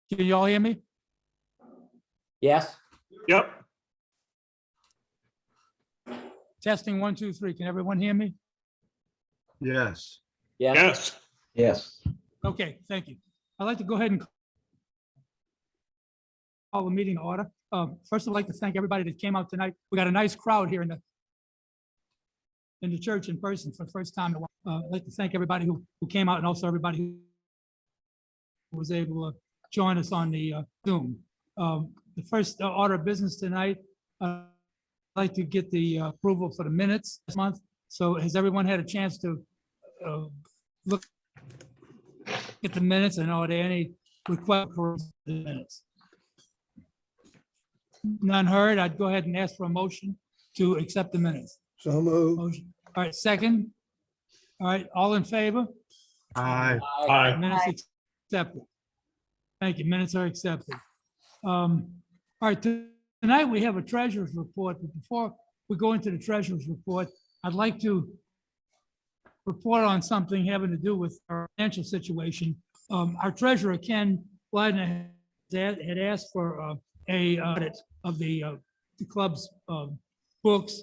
Can you all hear me? Yes, Yep. Testing 1, 2, 3. Can everyone hear me? Yes. yes, Yes. Yes. Okay, thank you. I'd like to go ahead and call the meeting to order. First, I'd like to thank everybody that came out tonight. We got a nice crowd here in the church in person for the first time. I'd like to thank everybody who came out and also everybody who was able to join us on the Zoom. The first order of business tonight, I'd like to get the approval for the minutes this month. So has everyone had a chance to look at the minutes, and are there any requests for the minutes? None heard. I'd go ahead and ask for a motion to accept the minutes. So moved. Motion. All right, second. All right, all in favor? Aye. Aye. Minutes accepted. Thank you. Minutes are accepted. All right, tonight we have a treasurer's report, but before we go into the treasurer's report, I'd like to report on something having to do with our financial situation. Our treasurer, Ken Leidner, had asked for a audit of the club's books,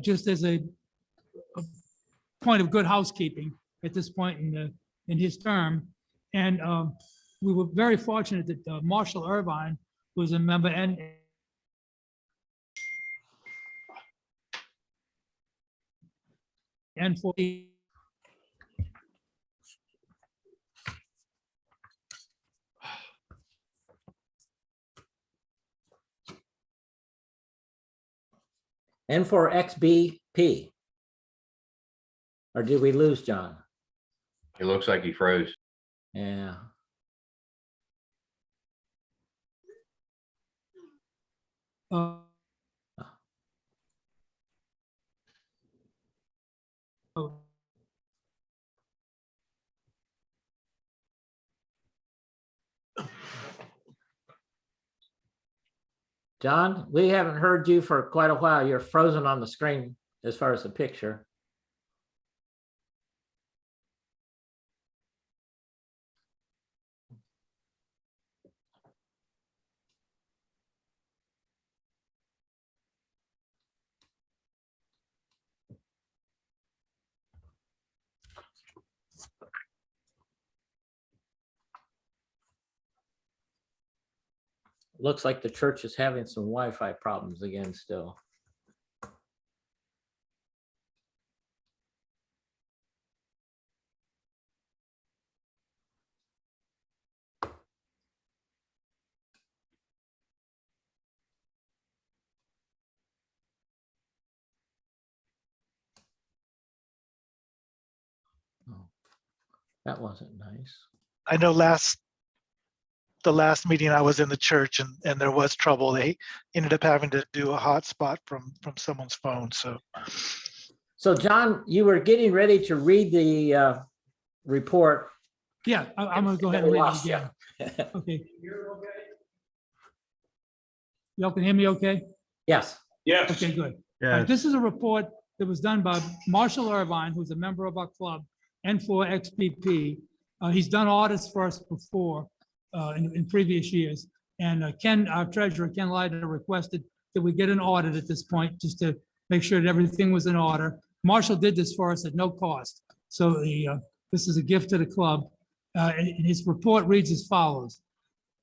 just as a point of good housekeeping at this point in his term. And we were very fortunate that Marshall Irvine was a member and for and for XBP. Or did we lose John? It looks like he froze. Yeah. John, we haven't heard you for quite a while. You're frozen on the screen as far as the picture. Looks like the church is having some Wi-Fi problems again still. Oh, that wasn't nice. I know the last meeting I was in the church and there was trouble. They ended up having to do a hotspot from someone's phone. So John, you were getting ready to read the report. yeah, I'm gonna go ahead and read it again. Okay. Y'all can hear me okay? Yes, Yes. Okay, good. All right, Yes. this is a report that was done by Marshall Irvine, who's a member of our club, and for XPP. He's done audits for us before in previous years. And Ken, our treasurer, Ken Leidner, requested that we get an audit at this point, just to make sure that everything was in order. Marshall did this for us at no cost. So this is a gift to the club. And his report reads as follows.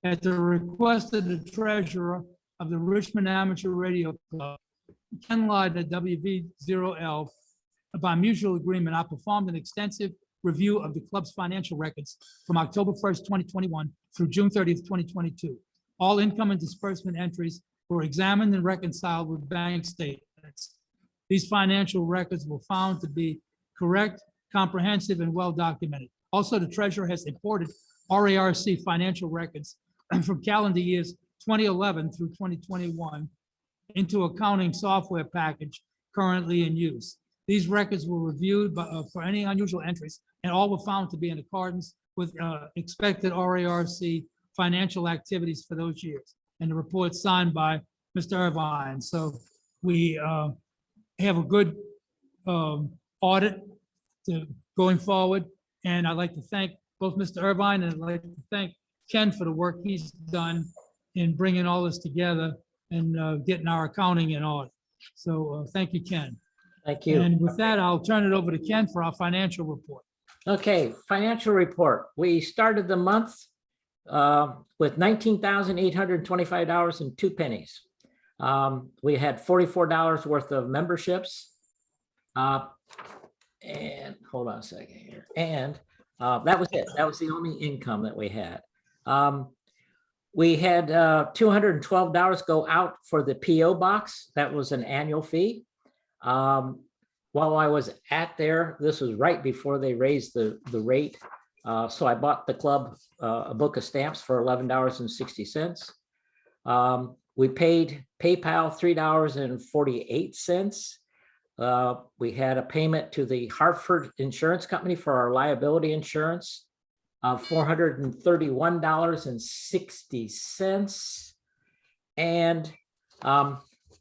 At the request of the treasurer of the Richmond Amateur Radio Club, Ken Leidner, WV0L, by mutual agreement, I performed an extensive review of the club's financial records from October 1st, 2021 through June 30th, 2022. All income and disbursement entries were examined and reconciled with bank statements. These financial records were found to be correct, comprehensive, and well documented. Also, the treasurer has imported RARC financial records from calendar years 2011 through 2021 into accounting software package currently in use. These records were reviewed for any unusual entries, and all were found to be in accordance with expected RARC financial activities for those years. And the report signed by Mr. Irvine. So we have a good audit going forward. And I'd like to thank both Mr. Irvine and I'd like to thank Ken for the work he's done in bringing all this together and getting our accounting in order. So thank you, Ken. Thank you. And with that, I'll turn it over to Ken for our financial report. Okay, financial report. We started the month with $19,825.02. We had $44 worth of memberships. And hold on a second here. And that was it. That was the only income that we had. We had $212 go out for the PO box. That was an annual fee. While I was at there, this was right before they raised the rate. So I bought the club a book of stamps for $11.60. We paid PayPal $3.48. We had a payment to the Hartford Insurance Company for our liability insurance of $431.60. And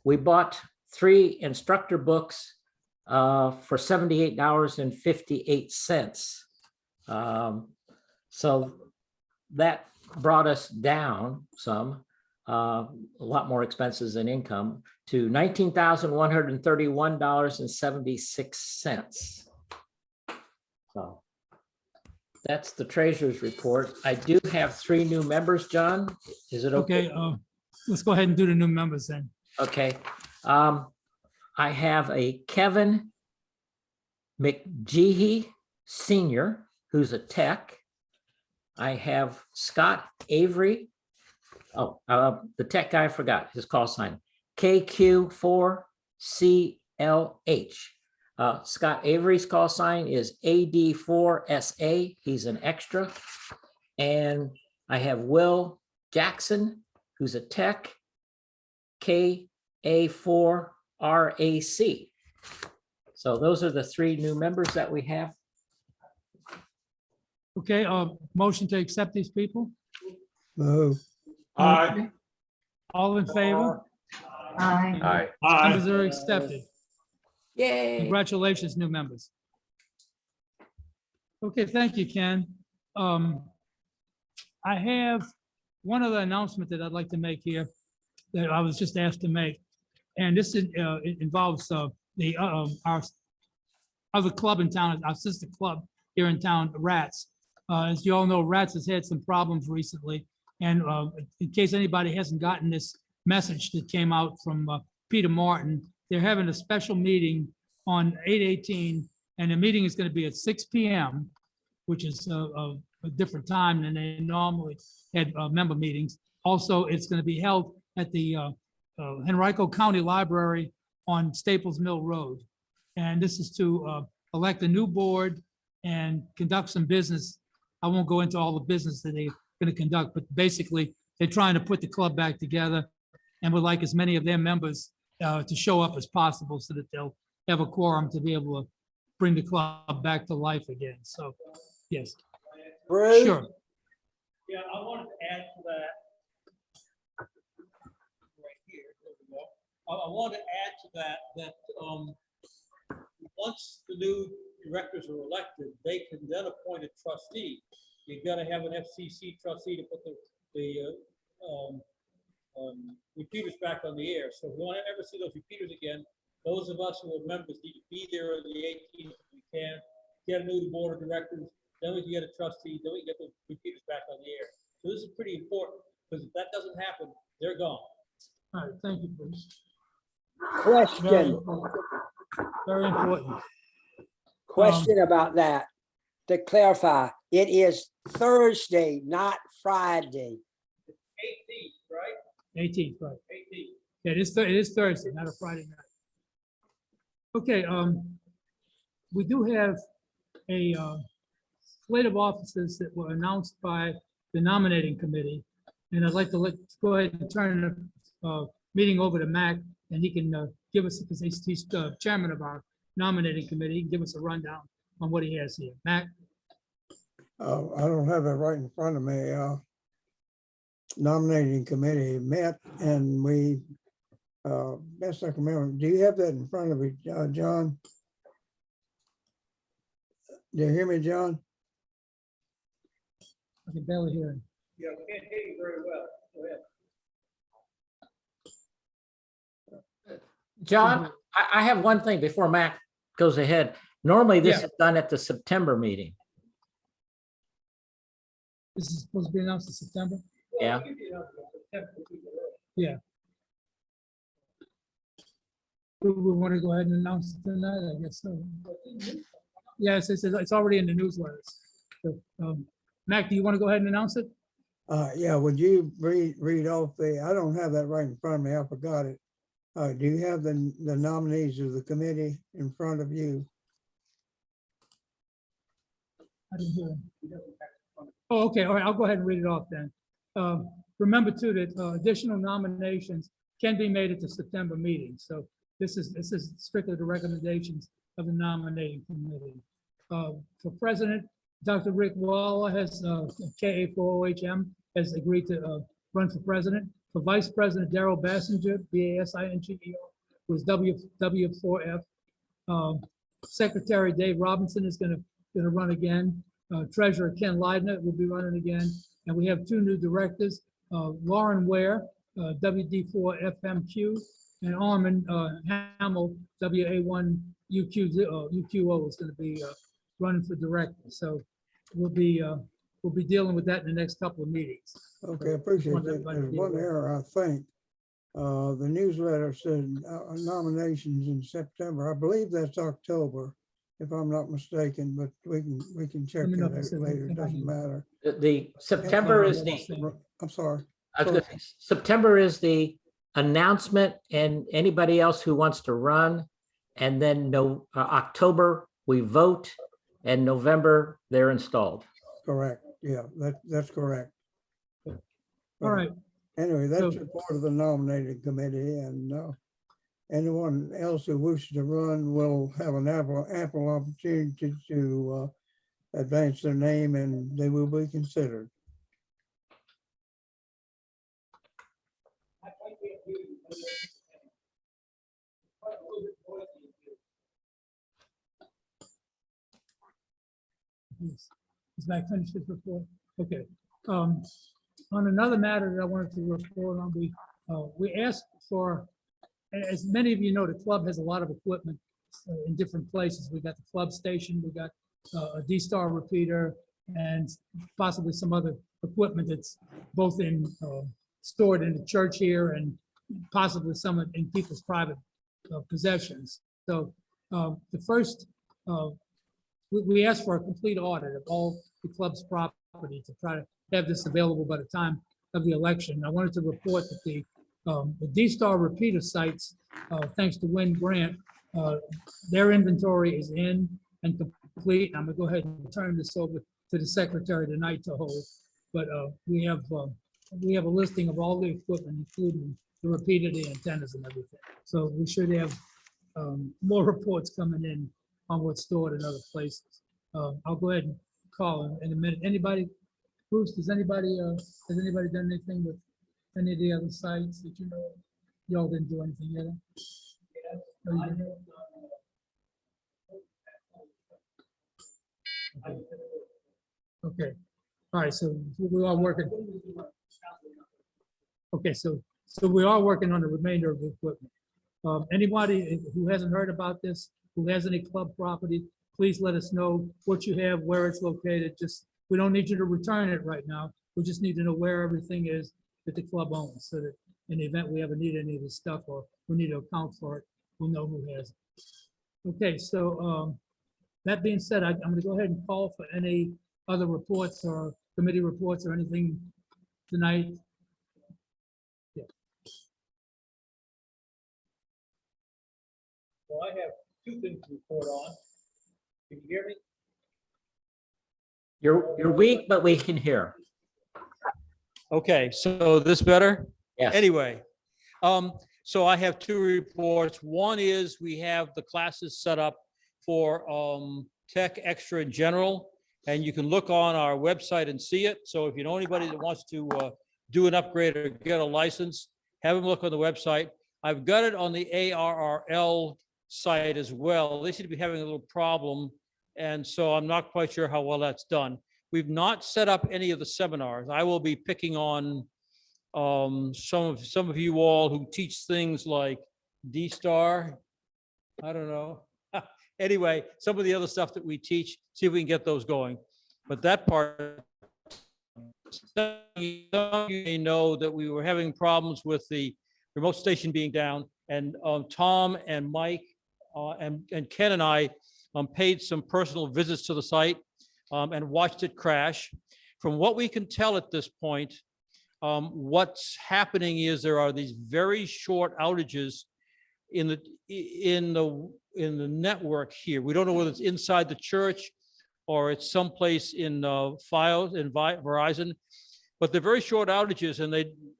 we bought 3 instructor books for $78.58. So that brought us down some, a lot more expenses than income, to $19,131.76. So that's the treasurer's report. I do have 3 new members, John. Is it okay? Okay, let's go ahead and do the new members then. Okay. I have a Kevin McGehee Sr., who's a tech. I have Scott Avery. Oh, the tech guy, I forgot his call sign, KQ4CLH. Scott Avery's call sign is AD4SA. He's an extra. And I have Will Jackson, who's a tech, KA4RAC. So those are the 3 new members that we have. Okay, motion to accept these people? Move. Aye. All in favor? Aye. Members are accepted. Yay. Congratulations, new members. Okay, thank you, Ken. I have one other announcement that I'd like to make here that I was just asked to make. And this it involves our other club in town, our sister club here in town, RATS. As you all know, RATS has had some problems recently. And in case anybody hasn't gotten this message that came out from Peter Martin, they're having a special meeting on 8/18, and the meeting is going to be at 6 p.m., which is a different time than they normally had member meetings. Also, it's going to be held at the Henrico County Library on Staples Mill Road. And this is to elect a new board and conduct some business. I won't go into all the business that they're going to conduct, but basically they're trying to put the club back together and would like as many of their members to show up as possible so that they'll have a quorum to be able to bring the club back to life again. So, yes. Bruce? Sure. Yeah, I wanted to add to that. Right here, there we go. I wanted to add to that once the new directors are elected, they can then appoint a trustee. You're gonna have an FCC trustee to put the repeaters back on the air. So if you want to ever see those repeaters again, those of us who are members need to be there on the 18th if we can, get a new board of directors, then we can get a trustee, then we can get the repeaters back on the air. So this is pretty important, because if that doesn't happen, they're gone. All right, thank you, Bruce. Very Question, important. Very important. question about that. To clarify, it is Thursday, not Friday. 18th, right? 18th, right. 18th. Yeah, it is Thursday, not a Friday night. Okay, we do have a slate of offices that were announced by the nominating committee. And I'd like to go ahead and turn the meeting over to Mac, and he can give us, because he's the chairman of our nominating committee, he can give us a rundown on what he has here. Mac? I don't have it right in front of me. Nominating committee met and we, best I can remember, do you have that in front of you, John? Do you hear me, John? I can barely hear him. Yeah, we can't hear you very well. Go ahead. John, I have one thing before Mac goes ahead. Normally, this Yeah. is done at the September meeting. This is supposed to be announced in September? Yeah. Yeah. We want to go ahead and announce it tonight, I guess so. Yes, it's already in the newsletters. So, Mac, do you want to go ahead and announce it? Yeah, would you read off I don't have that right in front of me, I forgot it. Do you have the nominees of the committee in front of you? I didn't hear him. Oh, okay, all right, I'll go ahead and read it off then. Remember too that additional nominations can be made at the September meeting. So this is strictly the recommendations of the nominating committee. For president, Dr. Rick Waller has, KA4OHM, has agreed to run for president. For vice president, Darrell Bassinger, BASINGER, was W4F. Secretary Dave Robinson is gonna run again. Treasurer Ken Leidner will be running again. And we have two new directors, Lauren Ware, WD4FMQ, and Armin Hamill, WA1UQO is gonna be running for director. So we'll be dealing with that in the next couple of meetings. Okay, appreciate Want that. everybody to There's be one aware. error, I think. The newsletter said nominations in September. I believe that's October, if I'm not mistaken, but we can check Let me know that if it out says later. It anything doesn't on matter. The September is the, I'm sorry. I was gonna say, September is the announcement and anybody else who wants to run. And then October, we vote, and November, they're installed. Correct. Yeah, that's correct. All right, Anyway, that's So- a part of the nominating committee, and anyone else who wishes to run will have an ample opportunity to advance their name, and they will be considered. is Mac finished his report? Okay. On another matter that I wanted to report on, we asked for, as many of you know, the club has a lot of equipment in different places. We got the club station, we got a D-Star repeater, and possibly some other equipment that's both stored in the church here and possibly some in people's private possessions. So the first, we asked for a complete audit of all the club's property to try to have this available by the time of the election. I wanted to report that the D-Star repeater sites, thanks to Wynn Grant, their inventory is in and complete. I'm gonna go ahead and turn this over to the secretary tonight to hold. But we have a listing of all the equipment, including the repeater, the antennas and everything. So we should have more reports coming in on what's stored in other places. I'll go ahead and call in a minute. Anybody, Bruce, has anybody done anything with any of the other sites that you know? Y'all didn't do anything yet? No, you didn't? Okay, all right, so we are working. Okay, so we are working on the remainder of the equipment. Anybody who hasn't heard about this, who has any club property, please let us know what you have, where it's located. Just, we don't need you to return it right now. We just need to know where everything is that the club owns, so that in the event we ever need any of this stuff or we need to account for it, we'll know who has it. Okay, so that being said, I'm gonna go ahead and call for any other reports or committee reports or anything tonight. Yeah. Well, I have two things to report on. Can you hear me? You're weak, but we can hear. Okay, so this better? Yes. Anyway, so I have two reports. One is we have the classes set up for Tech Extra in general, and you can look on our website and see it. So if you know anybody that wants to do an upgrade or get a license, have them look on the website. I've got it on the ARRL site as well. They seem to be having a little problem, and so I'm not quite sure how well that's done. We've not set up any of the seminars. I will be picking on some of you all who teach things like D-Star. I don't know. Anyway, some of the other stuff that we teach, see if we can get those going. But that part, some of you may know that we were having problems with the remote station being down, and Tom and Mike and Ken and I paid some personal visits to the site and watched it crash. From what we can tell at this point, what's happening is there are these very short outages in the network here. We don't know whether it's inside the church or it's someplace in Fios in Verizon, but they're very short outages,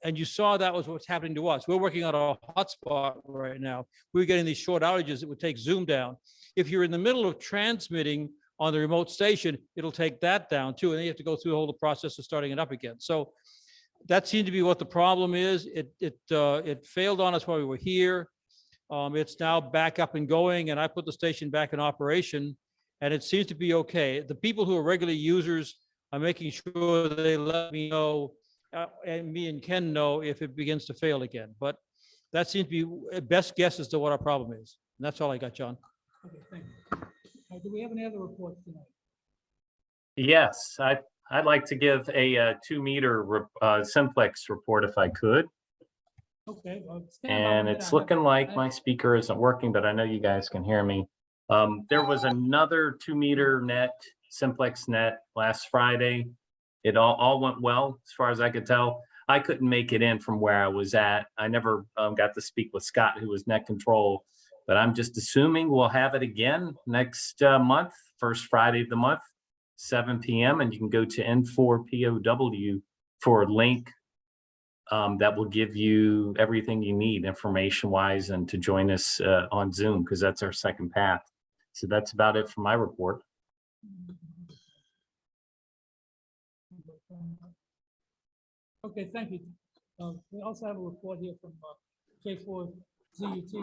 and you saw that was what's happening to us. We're working on a hotspot right now. We're getting these short outages that would take Zoom down. If you're in the middle of transmitting on the remote station, it'll take that down too, and then you have to go through the whole process of starting it up again. So that seemed to be what the problem is. It failed on us while we were here. It's now back up and going, and I put the station back in operation, and it seems to be okay. The people who are regular users are making sure they let me know, and me and Ken know if it begins to fail again. But that seems to be best guess as to what our problem is. And that's all I got, John. Okay, thank you. Do we have any other reports tonight? Yes, I'd like to give a 2-meter simplex report if I could. Okay. Stand by a And minute. it's looking like my speaker isn't working, but I know you guys can hear me. There was another 2-meter net, simplex net last Friday. It all went well as far as I could tell. I couldn't make it in from where I was at. I never got to speak with Scott, who was net control, but I'm just assuming we'll have it again next month, first Friday of the month, 7 p.m. And you can go to N4POW for a link that will give you everything you need information-wise and to join us on Zoom, because that's our second path. So that's about it for my report. Okay, thank you. We also have a report here from K4 ZUT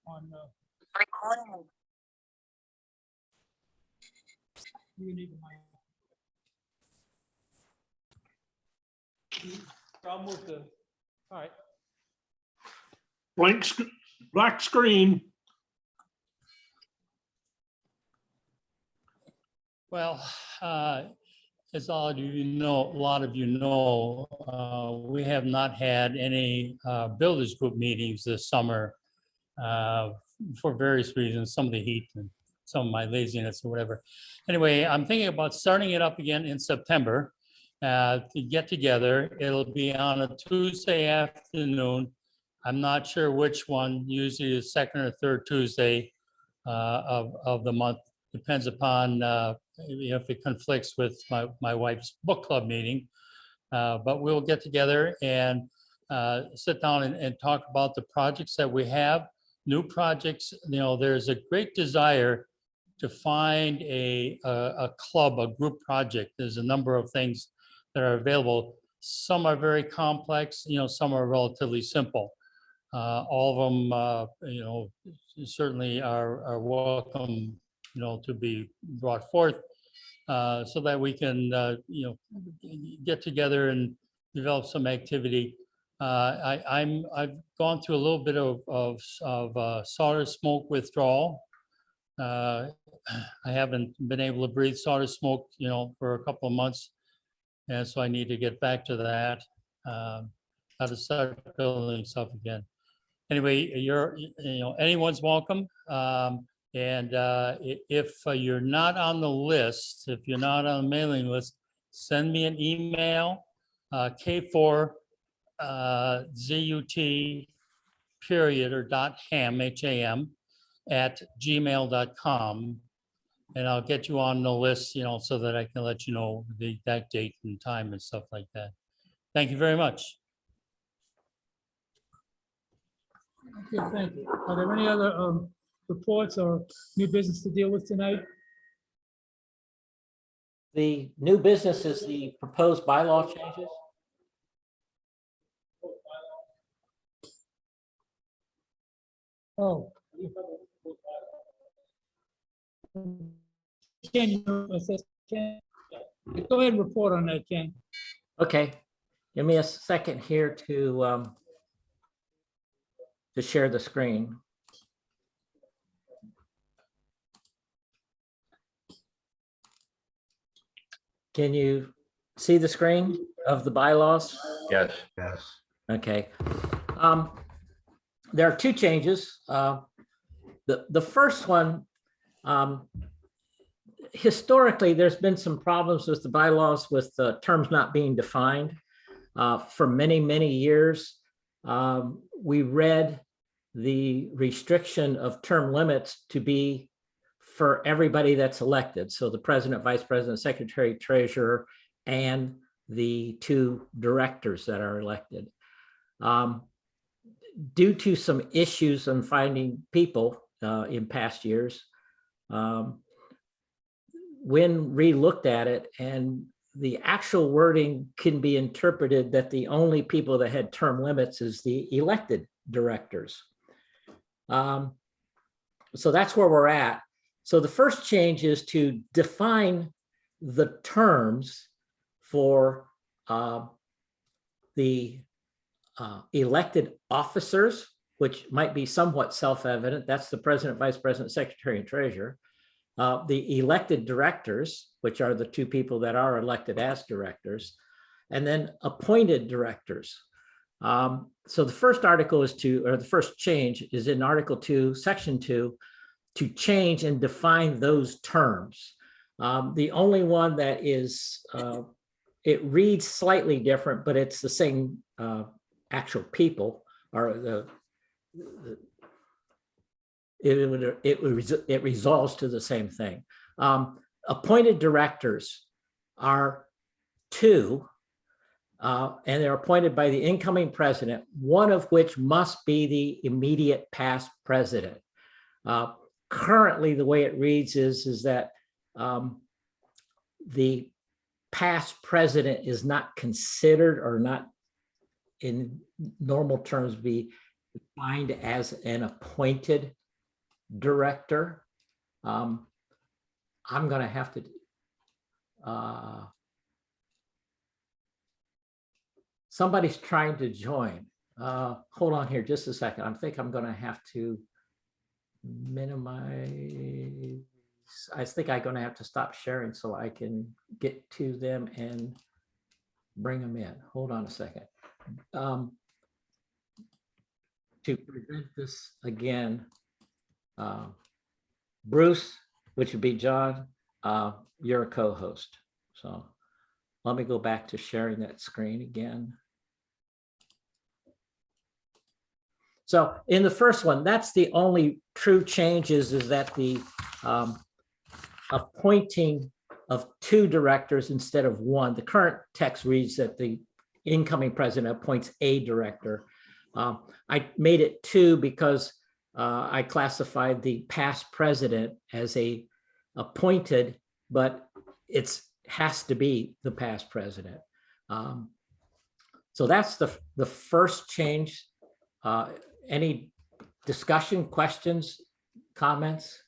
on recording. You need the mic. I'll move to, all right. Black screen. Well, as all of you know, a lot of you know, we have not had any builders group meetings this summer for various reasons, some of the heat and some of my laziness or whatever. Anyway, I'm thinking about starting it up again in September to get together. It'll be on a Tuesday afternoon. I'm not sure which one, usually the second or third Tuesday of the month. Depends upon if it conflicts with my wife's book club meeting. But we'll get together and sit down and talk about the projects that we have, new projects. You know, there's a great desire to find a club, a group project. There's a number of things that are available. Some are very complex, you know, some are relatively simple. All of them, you know, certainly are welcome, you know, to be brought forth so that we can, you know, get together and develop some activity. I've gone through a little bit of solder smoke withdrawal. I haven't been able to breathe solder smoke, you know, for a couple of months. And so I need to get back to that, how to start building stuff again. Anyway, you know, anyone's welcome. And if you're not on the list, if you're not on the mailing list, send me an email, K4 ZUT period or .ham, HAM, at gmail.com. And I'll get you on the list, you know, so that I can let you know the exact date and time and stuff like that. Thank you very much. Okay, thank you. Are there any other reports or new business to deal with tonight? The new business is the proposed bylaw changes. Oh. Can you assess? Go ahead and report on that, Ken. Okay, give me a second here to share the screen. Can you see the screen of the bylaws? Yes. Yes. Okay. There are two changes. The first one, historically, there's been some problems with the bylaws with the terms not being defined for many, many years. We read the restriction of term limits to be for everybody that's elected. So the president, vice president, secretary, treasurer, and the two directors that are elected. Due to some issues on finding people in past years, when re-looked at it, and the actual wording can be interpreted that the only people that had term limits is the elected directors. So that's where we're at. So the first change is to define the terms for the elected officers, which might be somewhat self-evident. That's the president, vice president, secretary, and treasurer. The elected directors, which are the two people that are elected as directors, and then appointed directors. So the first article is the first change is in Article 2, Section 2, to change and define those terms. The only one that is, it reads slightly different, but it's the same actual people, or it resolves to the same thing. Appointed directors are two, and they're appointed by the incoming president, one of which must be the immediate past president. Currently, the way it reads is that the past president is not considered, or not in normal terms be defined as an appointed director. I'm going to have to somebody's trying to join. Hold on here just a second. I think I'm going to have to minimize. I think I'm going to have to stop sharing so I can get to them and bring them in. Hold on a second. To prevent this again, Bruce, which would be John, you're a co-host. So let me go back to sharing that screen again. So in the first one, that's the only true change is that the appointing of two directors instead of one. The current text reads that the incoming president appoints a director. I made it two because I classified the past president as a appointed, but it has to be the past president. So that's the first change. Any discussion, questions, comments?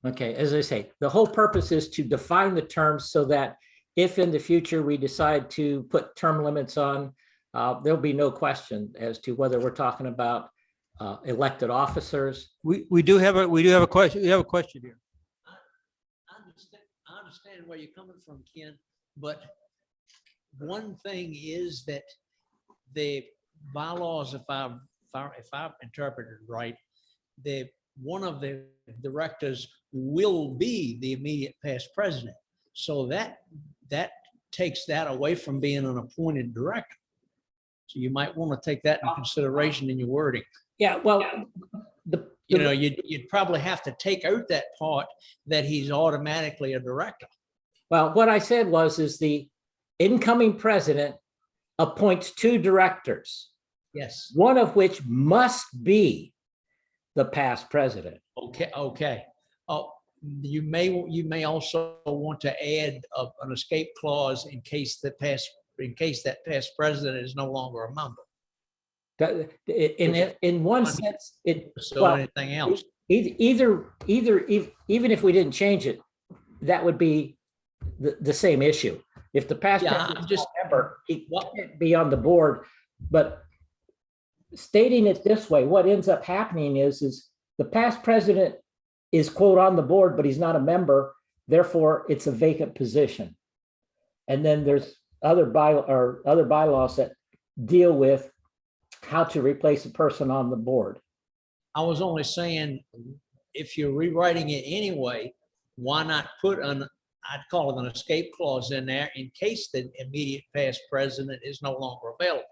Okay, as I say, the whole purpose is to define the terms so that if in the future we decide to put term limits on, there'll be no question as to whether we're talking about elected officers. We do have a question. We have a question here. I understand where you're coming from, Ken, but one thing is that the bylaws, if I've interpreted right, one of the directors will be the immediate past president. So that takes that away from being an appointed director. So you might want to take that into consideration in your wording. Yeah, well, you'd probably have to take out that part that he's automatically a director. Well, what I said is the incoming president appoints two directors. Yes. One of which must be the past president. Okay. Oh, you may also want to add an escape clause in case that past president is no longer a member. In one sense, So anything else? Even if we didn't change it, that would be the same issue. If the past Yeah, president's I'm just- not a member, he can't be on the board. But stating it this way, what ends up happening is the past president is quote on the board, but he's not a member. Therefore, it's a vacant position. And then there's other bylaws that deal with how to replace a person on the board. I was only saying, if you're rewriting it anyway, why not put I'd call it an escape clause in there in case the immediate past president is no longer available.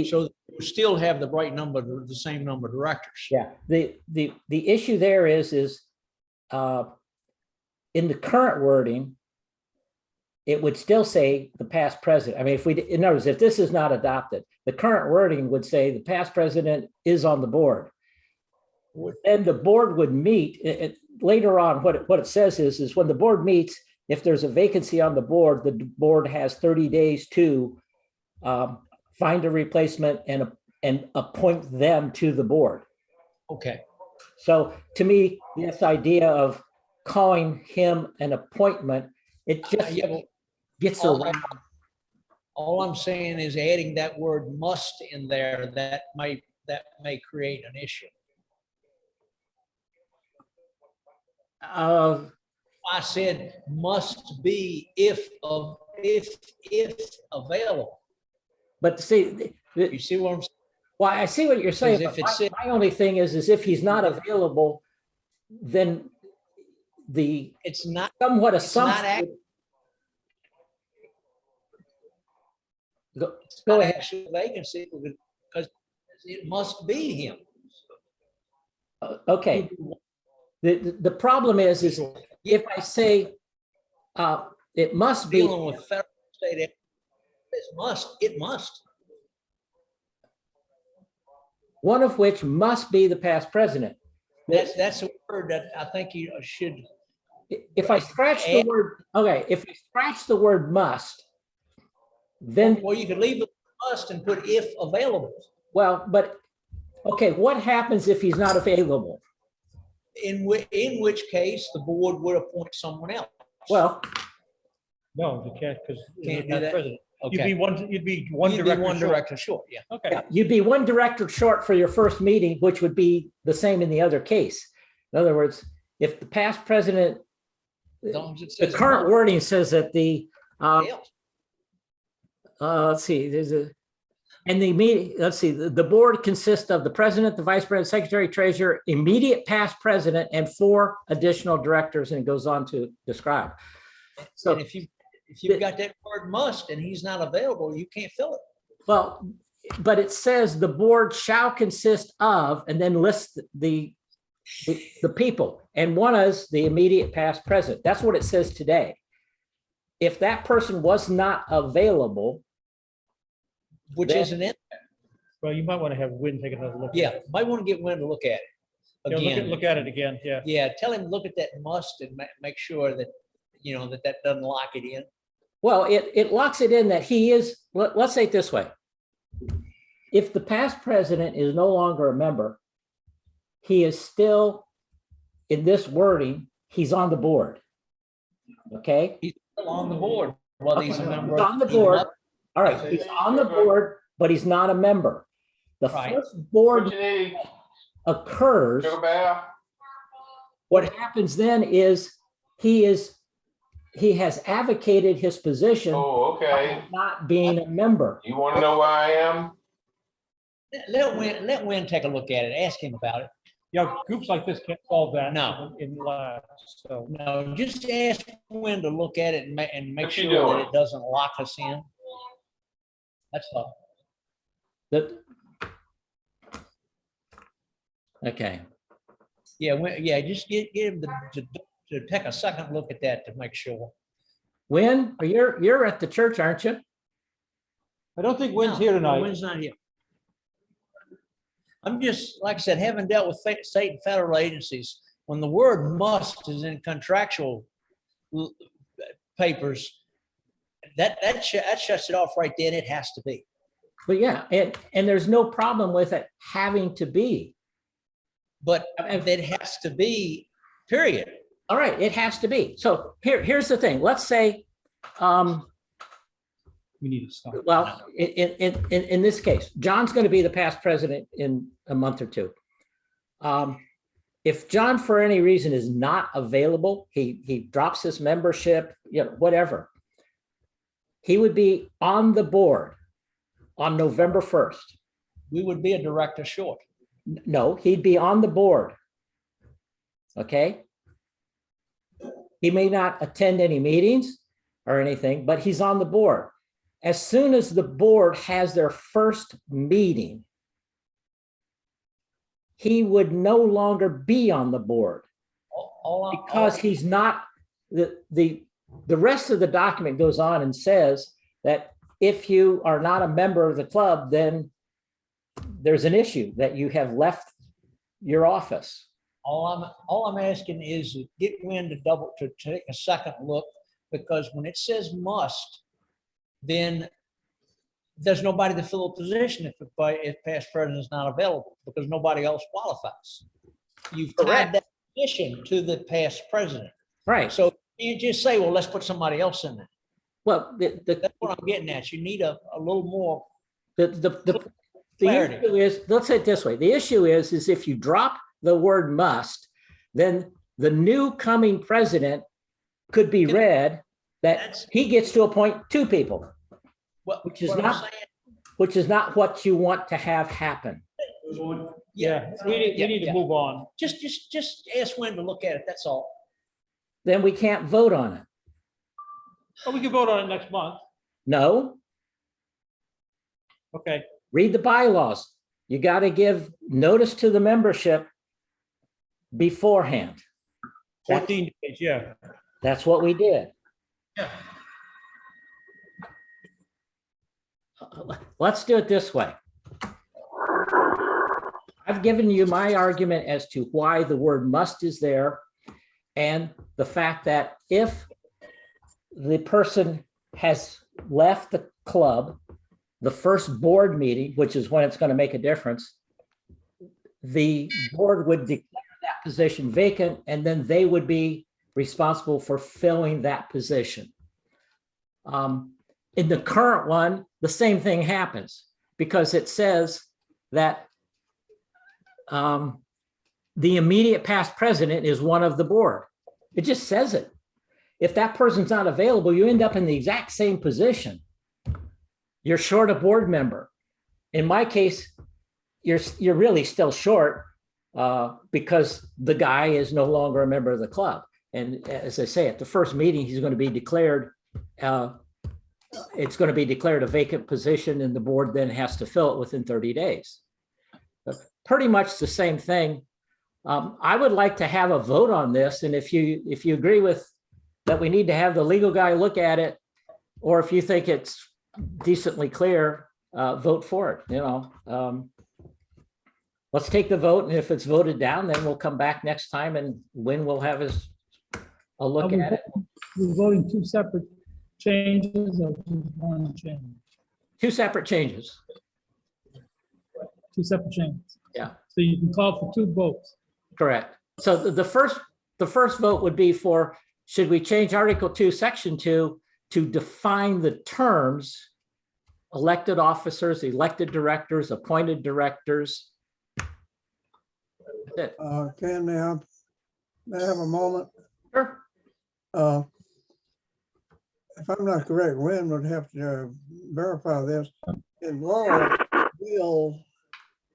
So that you still have the right number, the same number of directors. Yeah, the issue there is in the current wording, it would still say the past president. I mean, in other words, if this is not adopted, the current wording would say the past president is on the board. And the board would meet later on. What it says is when the board meets, if there's a vacancy on the board has 30 days to find a replacement and appoint them to the board. Okay. So to me, this idea of calling him an appointment, it just gets around. All I'm saying is adding that word must in there, that may create an issue. I said must be if available. But see, you see what I'm saying? Well, I see what you're saying. If But my only thing is if he's not available, then it's not somewhat it's not assumption. Go ahead. Actual vacancy because it must be him. Okay. The problem is if I say it must be. Dealing with federal state, it must. One of which must be the past president. That's a word that I think you should. If I scratch the word, okay, if you scratch the word must, then. Well, you could leave it must and put if available. Well, but, okay, what happens if he's not available? In which case the board would appoint someone else. Well. No, you can't, because Can't do that? president. Okay. You'd be one director short. Yeah. Okay. Yeah, you'd be one director short for your first meeting, which would be the same in the other case. In other words, if the past president, the current wording says that let's see, the board consists of the president, the vice president, secretary, treasurer, immediate past president, and 4 additional directors, and it goes on to describe. So and if you've got that word must and he's not available, you can't fill it. well, but it says the board shall consist of, and then list the people, and one is the immediate past president. That's what it says today. If that person was not available, Which then- isn't it? Well, you might want to have Win take another look. Yeah, might want to get Wynn to look at it Yeah, again. look at it again, yeah. Yeah, tell him, look at that must and make sure that, that doesn't lock it in. well, it locks it in that he is, let's say it this way. If the past president is no longer a member, he is still, in this wording, he's on the board. Okay? He's still on the board, whether he's a member. He's on the board. All right, he's on the board, but he's not a member. The Right. first board occurs. What happens then is he has advocated his position. Oh, okay. by not being a member. You want to know where I am? Let Wynn take a look at it, ask him about it. Yeah, groups like this can't solve that. No. In life, so. No, just ask Wynn to look at it and make What's he sure that doing? it doesn't lock us in. That's all. Okay. Yeah, just get him to take a second look at that to make sure. Wynn, you're at the church, aren't you? I don't think Wynn's here No, tonight. Wynn's not here. I'm just, like I said, having dealt with state and federal agencies, when the word must is in contractual papers, that shuts it off right then. It has to be. But yeah, and there's no problem with it having to be. but that has to be, period. All right, it has to be. So here's the thing. Let's say, We need to stop. well, in this case, John's going to be the past president in a month or two. If John, for any reason, is not available, he drops his membership, whatever, he would be on the board on November 1st. We would be a director short. No, he'd be on the board. Okay? He may not attend any meetings or anything, but he's on the board. As soon as the board has their first meeting, he would no longer be on the board because he's not, the rest of the document goes on and says that if you are not a member of the club, then there's an issue that you have left your office. All I'm asking is to get Wynn to take a second look, because when it says must, then there's nobody to fill a position if past president is not available, because nobody else qualifies. You've tied that position to the past president. Right. So you just say, well, let's put somebody else in there. Well, That's what I'm getting at. You need a little more. the clarity. issue is, let's say it this way. The issue is if you drop the word must, then the new coming president could be read that he gets to appoint two people, which is not what you want to have happen. Yeah, we need to move on. Just ask Wynn to look at it. That's all. Then we can't vote on it. Oh, we can vote on it next month. No, Okay. read the bylaws. You got to give notice to the membership beforehand. 14 days, yeah. That's what we did. Let's do it this way. I've given you my argument as to why the word must is there, and the fact that if the person has left the club, the first board meeting, which is when it's going to make a difference, the board would declare that position vacant, and then they would be responsible for filling that position. In the current one, the same thing happens, because it says that the immediate past president is one of the board. It just says it. If that person's not available, you end up in the exact same position. You're short a board member. In my case, you're really still short because the guy is no longer a member of the club. And as I say, at the first meeting, he's going to be declared, it's going to be declared a vacant position, and the board then has to fill it within 30 days. Pretty much the same thing. I would like to have a vote on this, and if you agree with that, we need to have the legal guy look at it, or if you think it's decently clear, vote for it. Let's take the vote, and if it's voted down, then we'll come back next time, and Wynn will have a look at it. We're voting two separate changes or just one change? Two separate changes. Two separate changes. Yeah. So you can call for two votes. Correct. So the first vote would be for, should we change Article 2, Section 2 to define the terms, elected officers, elected directors, appointed directors? That's it. May I have a moment? Sure. If I'm not correct, Wynn would have to verify this. In law, will,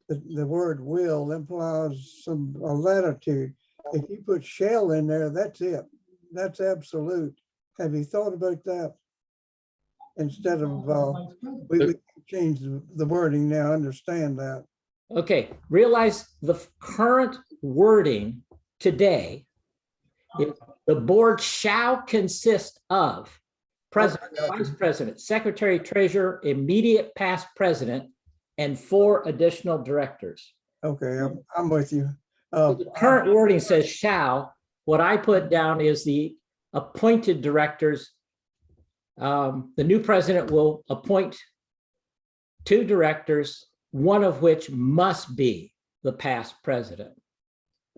the word will implies a latitude. If you put shall in there, that's it. That's absolute. Have you thought about that? Instead of, we change the wording now, understand that. Okay, realize the current wording today, the board shall consist of president, vice president, secretary, treasurer, immediate past president, and 4 additional directors. Okay, I'm with you. The current wording says shall. What I put down is the appointed directors. The new president will appoint 2 directors, one of which must be the past president.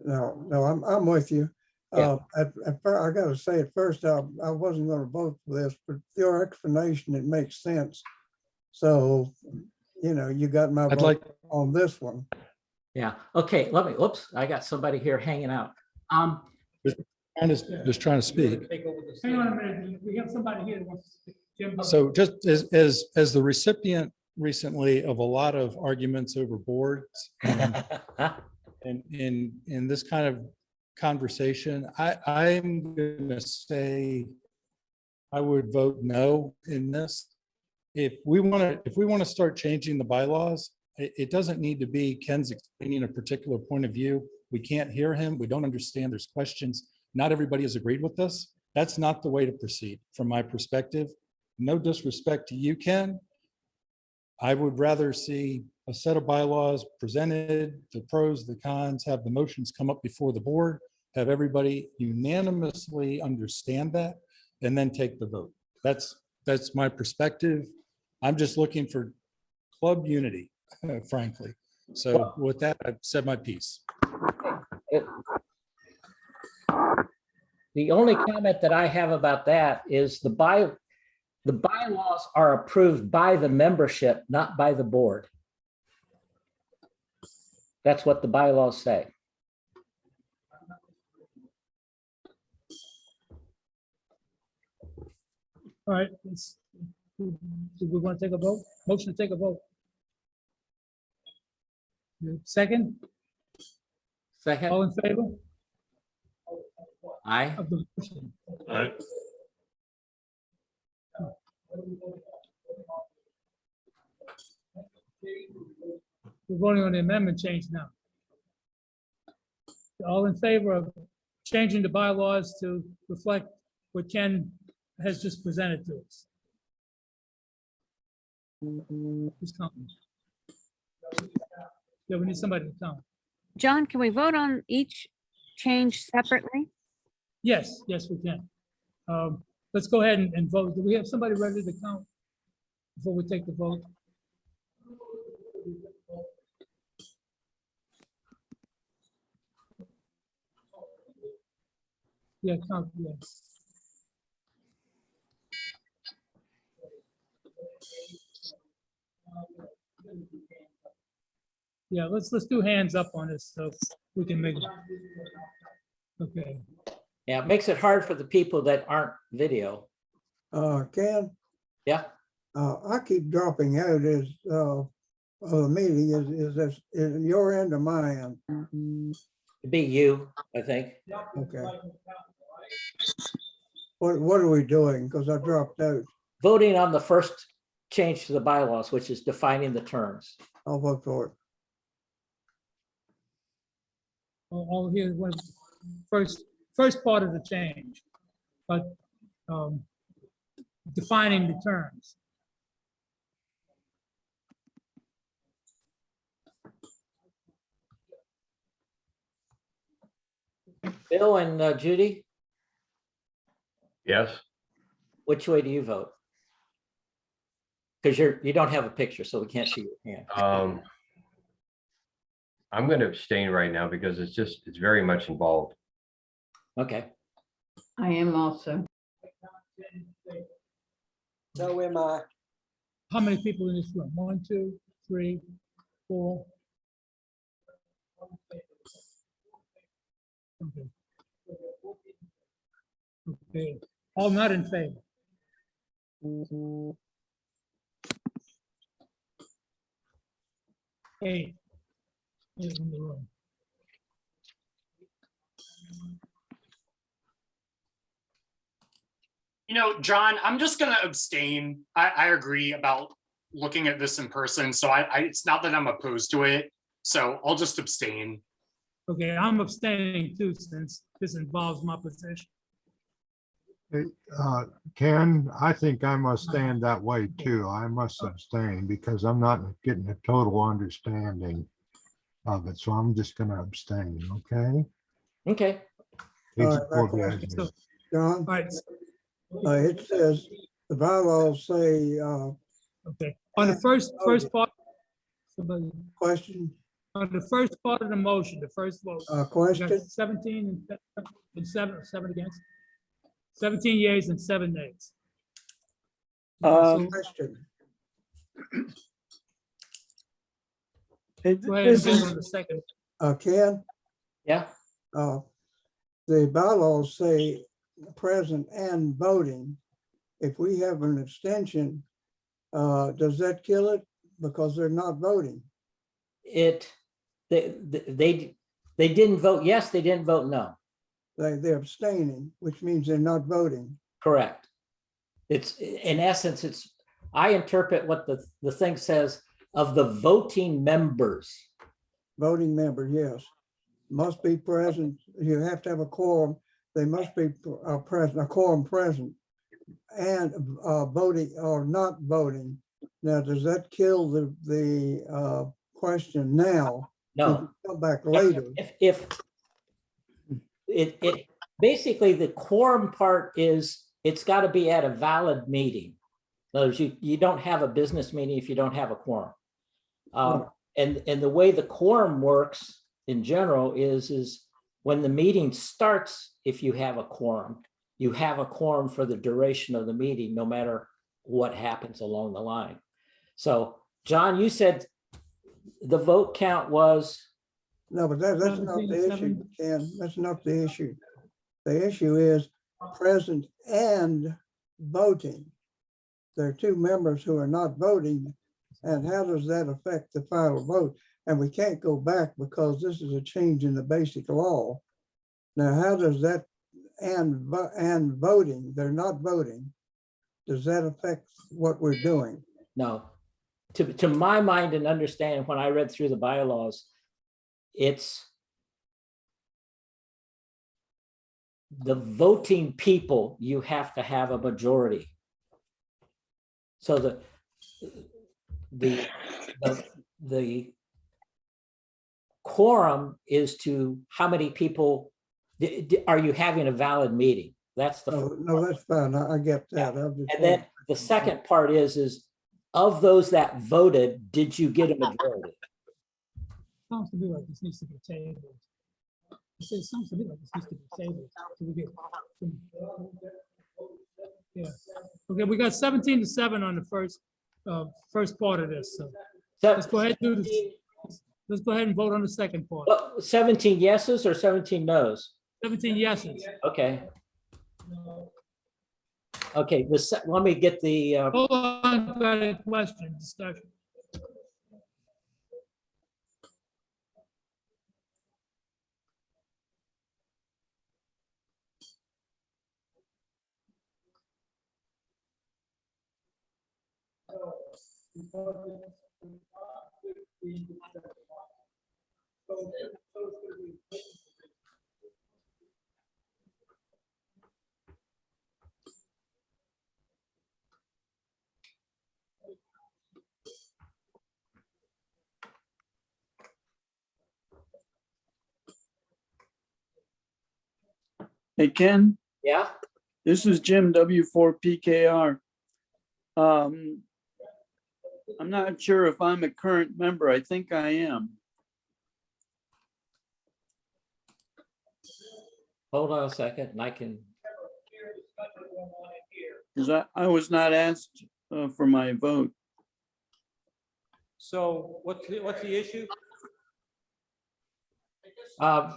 No, I'm with you. Yeah. I gotta say, at first, I wasn't gonna vote for this, but your explanation, it makes sense. So, you got my I'd vote like, on this one. Yeah, okay, whoops, I got somebody here hanging out. just trying to speak. Take over the. Hang on a minute, we have somebody here that wants to speak. Jim. So just as the recipient recently of a lot of arguments over boards and in this kind of conversation, I'm gonna say I would vote no in this. If we want to start changing the bylaws, it doesn't need to be Ken's explaining a particular point of view. We can't hear him. We don't understand. There's questions. Not everybody has agreed with this. That's not the way to proceed from my perspective. No disrespect to you, Ken. I would rather see a set of bylaws presented, the pros, the cons, have the motions come up before the board, have everybody unanimously understand that, and then take the vote. That's my perspective. I'm just looking for club unity, frankly. So with that, I've said my piece. The only comment that I have about that is the bylaws are approved by the membership, not by the board. That's what the bylaws say. All right, do we want to take a vote? Motion to take a vote. Second, Second, all in favor aye. of the motion? We're voting on the amendment change now. All in favor of changing the bylaws to reflect what Ken has just presented to us? Who's counting? Yeah, we need somebody to count. John, can we vote on each change separately? Yes, yes, we can. Let's go ahead and vote. Do we have somebody ready to count before we take the vote? Yeah, count, yes. Yeah, let's do hands up on this so we can make it. Okay. Yeah, it makes it hard for the people that aren't video. Ken, Yeah, I keep dropping out of the meeting. Is this in your end or my end? it'd be you, I think. Okay. What are we doing? Because I dropped out. Voting on the first change to the bylaws, which is defining the terms. I'll vote for it. All here was first part of the change, but defining the terms. Bill and Judy, Yes, which way do you vote? Because you don't have a picture, so we can't see your hand. I'm going to abstain right now because it's very much involved. Okay, I am also. So am I. How many people in this room? 1, 2, 3, 4. Okay. Okay, all not in favor. Eight. Eight in the room. John, I'm just going to abstain. I agree about looking at this in person. So it's not that I'm opposed to it. So I'll just abstain. Okay, I'm abstaining too, since this involves my position. Ken, I think I must stand that way too. I must abstain because I'm not getting a total understanding of it. So I'm just going to abstain, okay? okay. It's All for right, business. John, All right, it says, the bylaws say, okay. On the first part, somebody, question, On the first part of the motion, the first vote. we got Question? 17 and seven against. 17 yeas and 7 nays. Question. Go ahead and vote on the second. Ken, Yeah, the bylaws say present and voting. If we have an abstention, does that kill it? Because they're not voting. they didn't vote yes, they didn't vote no. They're abstaining, which means they're not voting. Correct. It's, in essence, it's, I interpret what the thing says of the voting members. Voting member, yes. Must be present. You have to have a quorum. They must be present, a quorum present. And voting or not voting. Now, does that kill the question now? No. We can come back later. If it basically, the quorum part is, it's got to be at a valid meeting. In other words, you don't have a business meeting if you don't have a quorum. And the way the quorum works in general is when the meeting starts, if you have a quorum, you have a quorum for the duration of the meeting, no matter what happens along the line. So, John, you said the vote count was? No, but that's not the issue, Ken. That's not the issue. The issue is present and voting. There are 2 members who are not voting. And how does that affect the final vote? And we can't go back because this is a change in the basic law. Now, how does that and voting, they're not voting. Does that affect what we're doing? No. To my mind and understanding, when I read through the bylaws, it's the voting people, you have to have a majority. So the quorum is to how many people, are you having a valid meeting? That's the. No, that's fine. I get that. And then the second part is of those that voted, did you get a majority? Sounds to me like this needs to be tabled. It sounds to me like this needs to be tabled. So we get yeah. Okay, we got 17-7 on the first part of this. So let's go ahead and do this. Let's go ahead and vote on the second part. 17 yeses or 17 noes? 17 yeses. Okay. Okay, let me get the. Hold on, got a question, discussion. Hey, Ken, Yeah, this is Jim W4PKR. I'm not sure if I'm a current member. I think I am. hold on a second and I can. Because I was not asked for my vote. So what's the issue?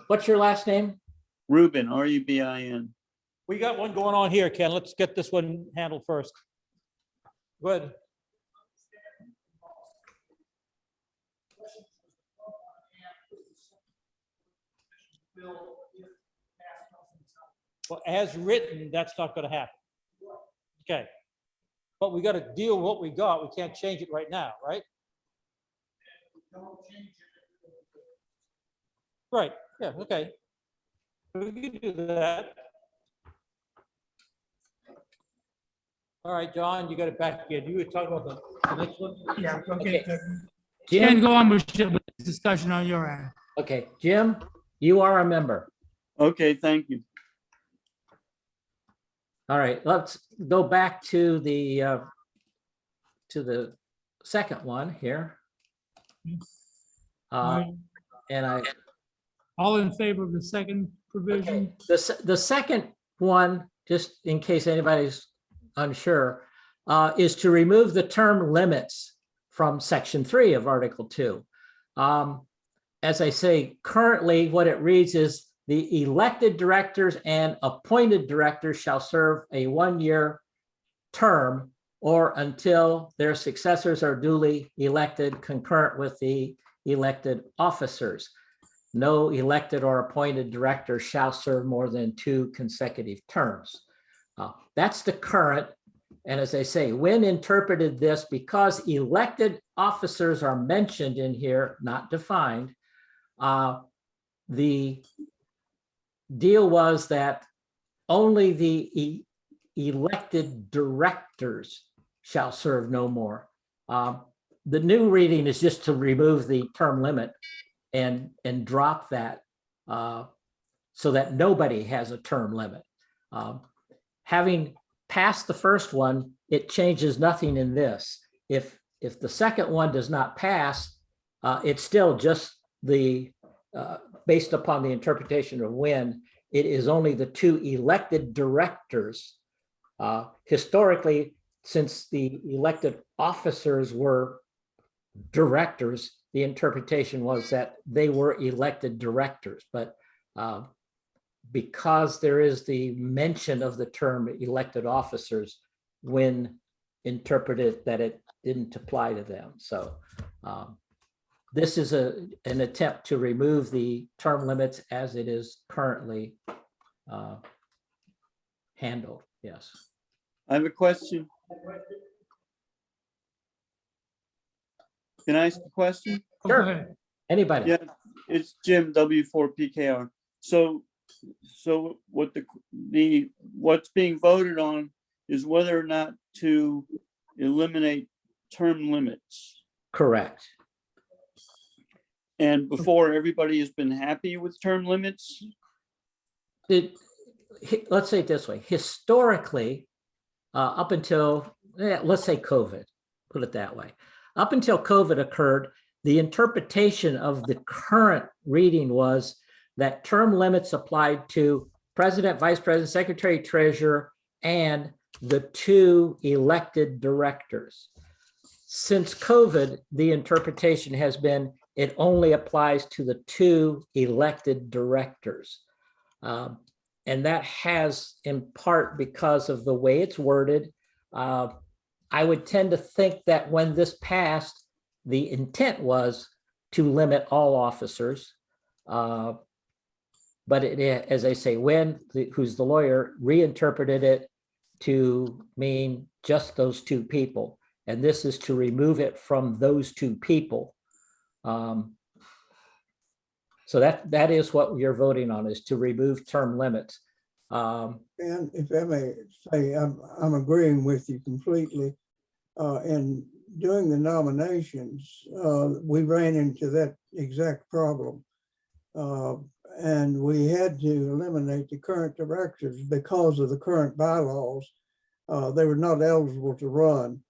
What's your last name? Rubin, R-U-B-I-N. We got one going on here, Ken. Let's get this one handled first. Go ahead. Well, as written, that's not going to happen. Okay. But we got to deal with what we got. We can't change it right now, right? Right. Yeah. Okay. We can do that. All right, John, you got it back again. You were talking about the next one? Yeah, okay. Jim? Ken, go on with the discussion on your end. Okay, Jim, you are a member. Okay, thank you. All right, let's go back to the second one here. And I, All in favor of the second provision? the second one, just in case anybody's unsure, is to remove the term limits from section 3 of Article 2. As I say, currently what it reads is the elected directors and appointed directors shall serve a 1-year term or until their successors are duly elected concurrent with the elected officers. No elected or appointed director shall serve more than 2 consecutive terms. That's the current. And as I say, when interpreted this, because elected officers are mentioned in here, not defined, the deal was that only the elected directors shall serve no more. The new reading is just to remove the term limit and drop that so that nobody has a term limit. Having passed the first one, it changes nothing in this. If the second one does not pass, it's still just the, based upon the interpretation of when, it is only the 2 elected directors. Historically, since the elected officers were directors, the interpretation was that they were elected directors, but because there is the mention of the term elected officers, when interpreted that it didn't apply to them. So this is an attempt to remove the term limits as it is currently handled. Yes. I have a question. Can I ask a question? Go ahead. Anybody? Yeah, it's Jim, W4PKR. So what's being voted on is whether or not to eliminate term limits. Correct. And before, everybody has been happy with term limits? Let's say it this way. Historically, up until, let's say COVID, put it that way. Up until COVID occurred, the interpretation of the current reading was that term limits applied to president, vice president, secretary, treasurer, and the 2 elected directors. Since COVID, the interpretation has been it only applies to the 2 elected directors. And that has, in part, because of the way it's worded. I would tend to think that when this passed, the intent was to limit all officers. But as I say, who's the lawyer, reinterpreted it to mean just those 2 people. And this is to remove it from those 2 people. So that is what you're voting on, is to remove term limits. And if I may say, I'm agreeing with you completely. And during the nominations, we ran into that exact problem. And we had to eliminate the current directors because of the current bylaws. They were not eligible to run.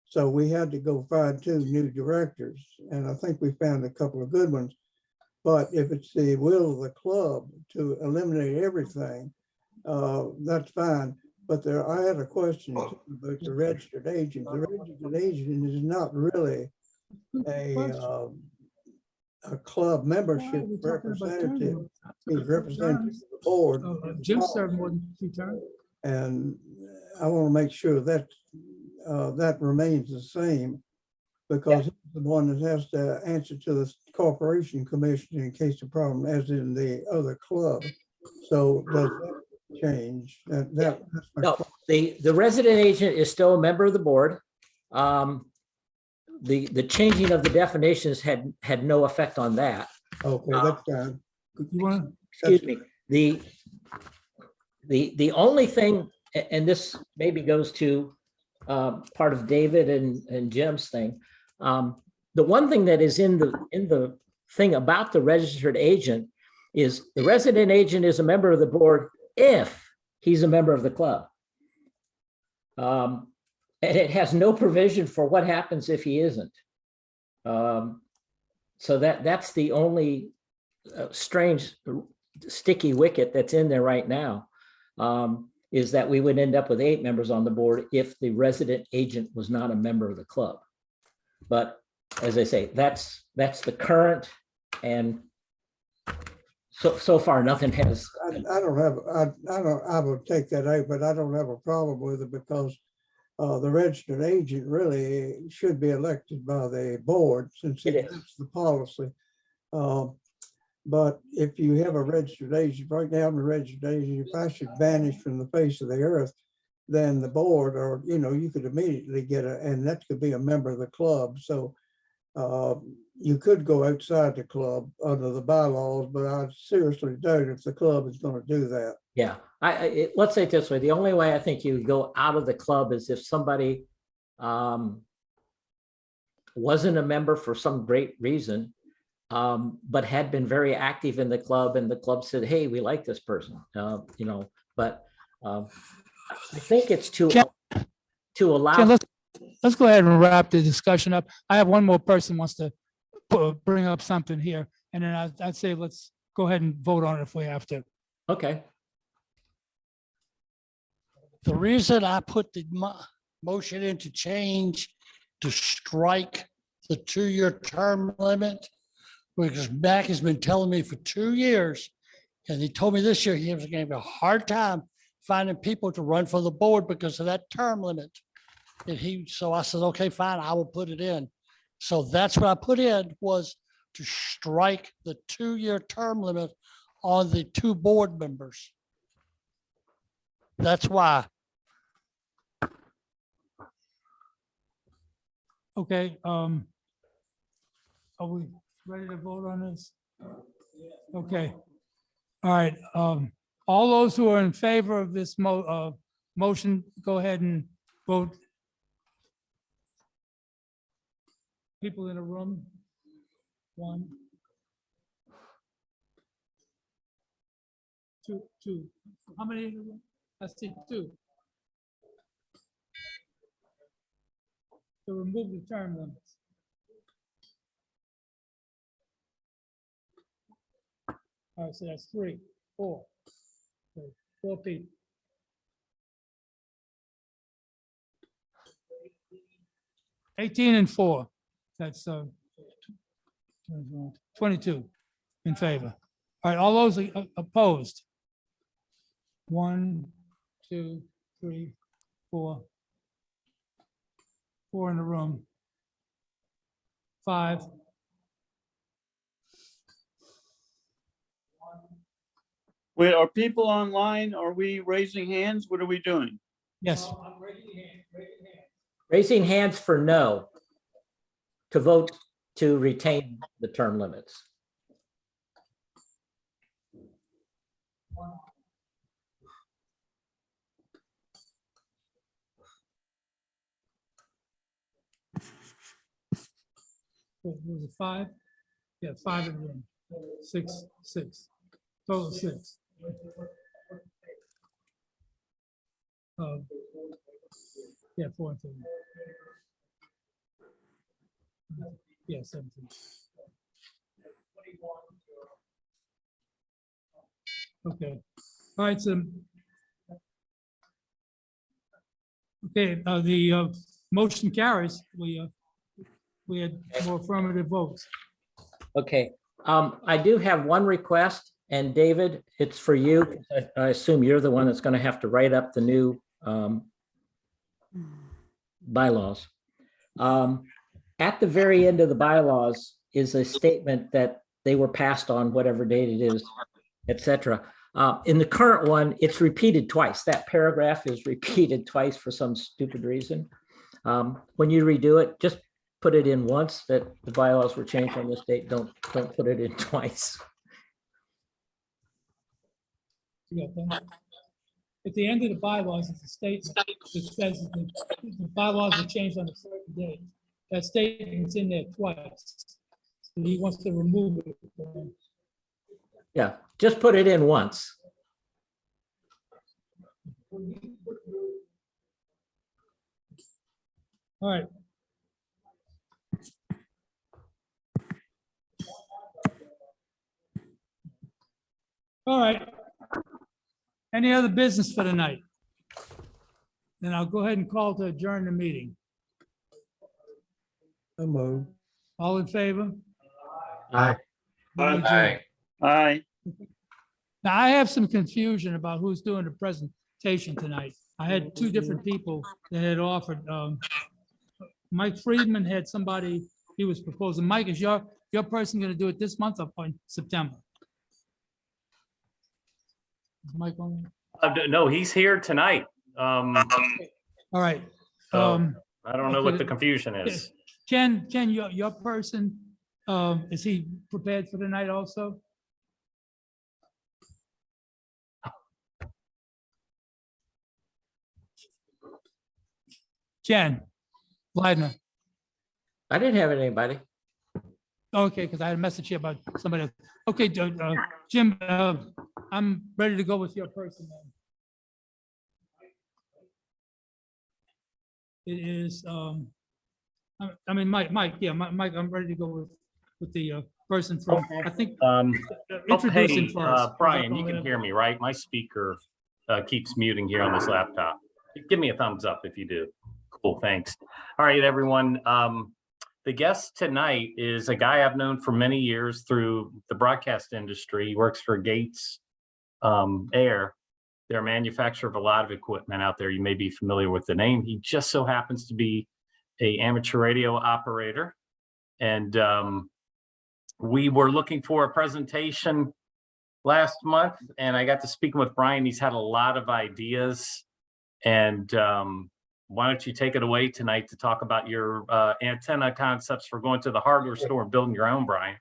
So we had to go find 2 new directors. And I think we found a couple of good ones. But if it's the will of the club to eliminate everything, that's fine. But I had a question about the registered agent. The registered agent is not really a club membership representative. He's representative of the board. Jim served more than 2 terms. And I want to make sure that that remains the same, because he's the one that has to answer to the corporation commission in case of problem, as in the other club. So does that change? That's my No, the resident agent is still a member of the board. The changing of the definitions had no effect on that. Okay, that's fine. Excuse me. The only thing, and this maybe goes to part of David and Jim's thing. The one thing that is in the thing about the registered agent is the resident agent is a member of the board if he's a member of the club. And it has no provision for what happens if he isn't. So that's the only strange sticky wicket that's in there right now, is that we would end up with 8 members on the board if the resident agent was not a member of the club. But as I say, that's the current, and so far nothing has. I would take that out, but I don't have a problem with it because the registered agent really should be elected by the board since that's the policy. But if you have a registered agent, right now I'm a registered agent, if I should vanish from the face of the earth, then the board, or, you could immediately get and that could be a member of the club. So you could go outside the club under the bylaws, but I seriously doubt if the club is going to do that. Yeah, let's say it this way. The only way I think you go out of the club is if somebody wasn't a member for some great reason, but had been very active in the club, and the club said, hey, we like this person, but I think it's to allow. Ken, let's go ahead and wrap the discussion up. I have one more person wants to bring up something here, and then I'd say let's go ahead and vote on it if we have to. Okay. The reason I put the motion in to change to strike the 2-year term limit, because Mac has been telling me for 2 years, and he told me this year he was going to have a hard time finding people to run for the board because of that term limit. And so I said, okay, fine, I will put it in. So that's what I put in, was to strike the 2-year term limit on the 2 board members. That's why. Okay, are we ready to vote on this? Okay, all right. All those who are in favor of this motion, go ahead and vote. People in the room? 1, 2. How many in the room? I see 2. To remove the term limits. All right, so that's 3, 4. So 4 people. 18 and 4. That's 22 in favor. All right, all those opposed? 1, 2, 3, 4. 4 in the room. 5. Wait, are people online? Are we raising hands? What are we doing? Yes. Raising hands for no, to vote to retain the term limits. Was it 5? Yeah, 5 in the room. 6. Total 6. Yeah, 4 and 3. Yeah, 17. Okay. All right, so okay, the motion carries. We had more affirmative votes. Okay, I do have one request, and David, it's for you. I assume you're the one that's going to have to write up the new bylaws. At the very end of the bylaws is a statement that they were passed on whatever date it is, etc. In the current one, it's repeated twice. That paragraph is repeated twice for some stupid reason. When you redo it, just put it in once that the bylaws were changed on this date. Don't put it in twice. Yeah, at the end of the bylaws is a statement that says that the bylaws were changed on a certain date. That statement's in there twice. So he wants to remove it. Yeah, just put it in once. All right. All right. Any other business for tonight? Then I'll go ahead and call to adjourn the meeting. All in favor? Aye. Meeting adjourned. Aye. Aye. Now, I have some confusion about who's doing the presentation tonight. I had two different people that had offered. Mike Friedman had somebody he was proposing. Mike, is your person going to do it this month or in September? Is Mike on? No, he's here tonight. All right. So I don't know what okay. the confusion is. Ken, your person, is he prepared for tonight also? Ken Leidner. I didn't have anybody. Okay, because I had a message here about somebody else. Okay, Jim, I'm ready to go with your person then. It is, I mean, Mike, yeah, Mike, I'm ready to go with the person from, I think, introduce him Hey, first. Brian, you can hear me, right? My speaker keeps muting here on this laptop. Give me a thumbs up if you do. Cool, thanks. All right, everyone. The guest tonight is a guy I've known for many years through the broadcast industry. He works for Gates Air. They're a manufacturer of a lot of equipment out there. You may be familiar with the name. He just so happens to be an amateur radio operator. And we were looking for a presentation last month, and I got to speaking with Brian. He's had a lot of ideas. And why don't you take it away tonight to talk about your antenna concepts for going to the hardware store and building your own, Brian?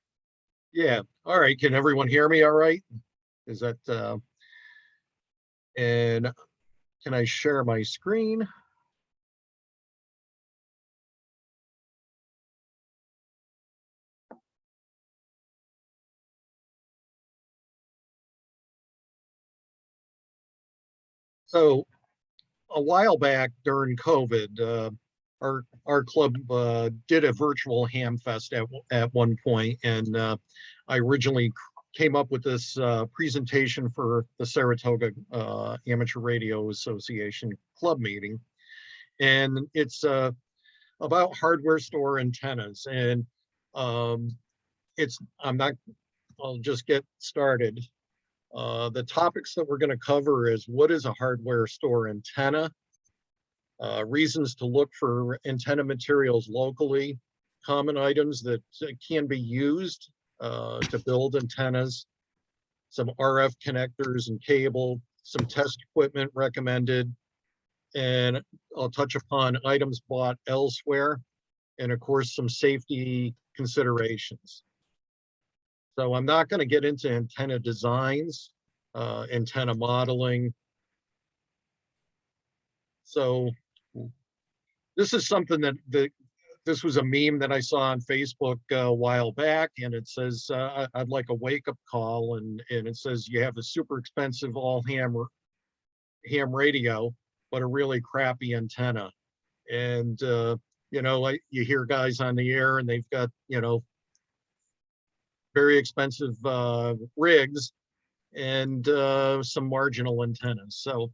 Yeah. All right. Can everyone hear me all right? Is that, and can I share my screen? So a while back during COVID, our club did a virtual ham fest at one point, and I originally came up with this presentation for the Saratoga Amateur Radio Association club meeting, and it's about hardware store antennas. And I'll just get started. The topics that we're going to cover is what is a hardware store antenna, reasons to look for antenna materials locally, common items that can be used to build antennas, some RF connectors and cable, some test equipment recommended, and I'll touch upon items bought elsewhere, and of course, some safety considerations. So I'm not going to get into antenna designs, antenna modeling. So this is something that this was a meme that I saw on Facebook a while back, and it says, I'd like a wake-up call, and it says you have a super expensive all ham radio, but a really crappy antenna. And, you know, you hear guys on the air and they've got, you know, very expensive rigs and some marginal antennas. So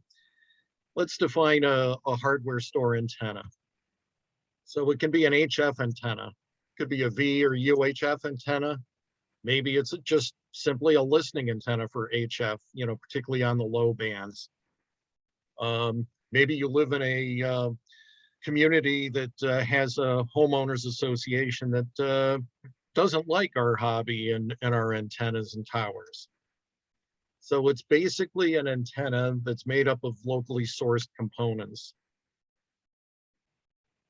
let's define a hardware store antenna. So it can be an HF antenna, could be a V or UHF antenna. Maybe it's just simply a listening antenna for HF, you know, particularly on the low bands. Maybe you live in a community that has a homeowners association that doesn't like our hobby and our antennas and towers. So it's basically an antenna that's made up of locally sourced components.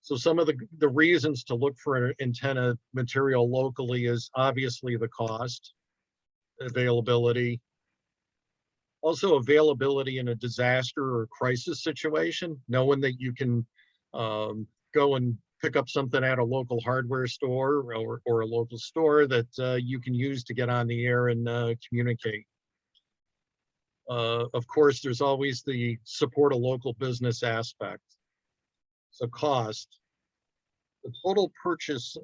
So some of the reasons to look for an antenna material locally is obviously the cost, availability, also availability in a disaster or crisis situation, knowing that you can go and pick up something at a local hardware store or a local store that you can use to get on the air and communicate. Of course, there's always the support a local business aspect. So cost. The total purchase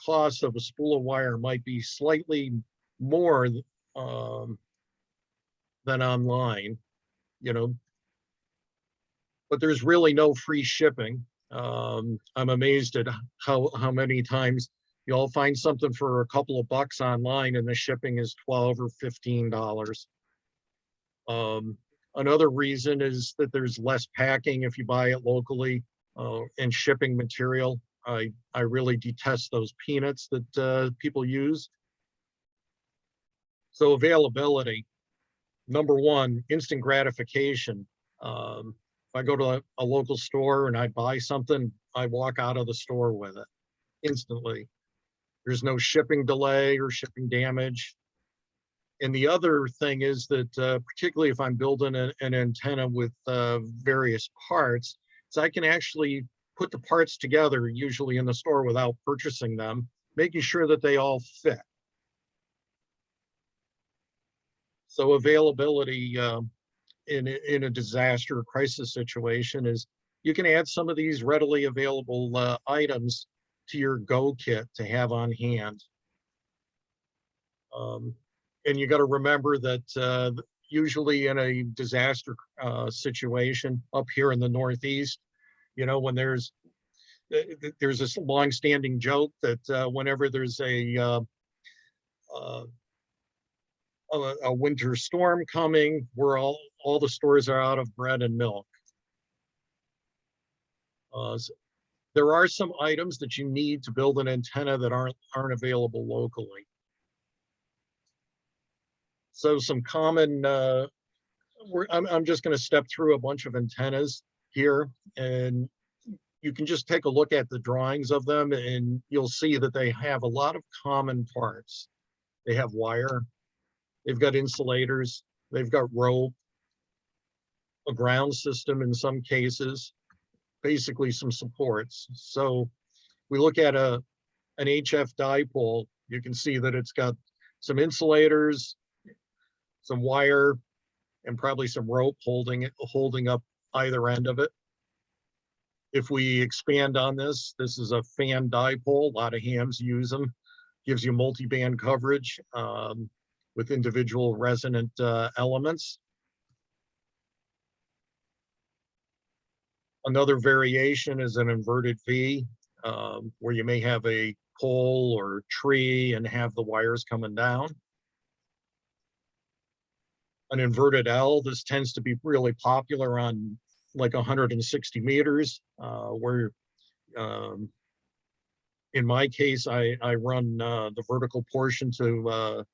cost of a spool of wire might be slightly more than online, you know. But there's really no free shipping. I'm amazed at how many times you'll find something for a couple of bucks online and the shipping is $12 or $15. Another reason is that there's less packing if you buy it locally, and shipping material. I really detest those peanuts that people use. So availability, number one, instant gratification. If I go to a local store and I buy something, I walk out of the store with it instantly. There's no shipping delay or shipping damage. And the other thing is that, particularly if I'm building an antenna with various parts, so I can actually put the parts together, usually in the store without purchasing them, making sure that they all fit. So availability in a disaster or crisis situation is you can add some of these readily available items to your go kit to have on hand. And you got to remember that usually in a disaster situation up here in the Northeast, you know, when there's this long-standing joke that whenever there's a winter storm coming, where all the stores are out of bread and milk. There are some items that you need to build an antenna that aren't available locally. So some common, I'm just going to step through a bunch of antennas here, and you can just take a look at the drawings of them and you'll see that they have a lot of common parts. They have wire, they've got insulators, they've got rope, a ground system in some cases, basically some supports. So we look at an HF dipole, you can see that it's got some insulators, some wire, and probably some rope holding up either end of it. If we expand on this, this is a fan dipole. A lot of hams use them. Gives you multi-band coverage with individual resonant elements. Another variation is an inverted V, where you may have a pole or tree and have the wires coming down. An inverted L, this tends to be really popular on like 160 meters, where in my case, I run the vertical portion to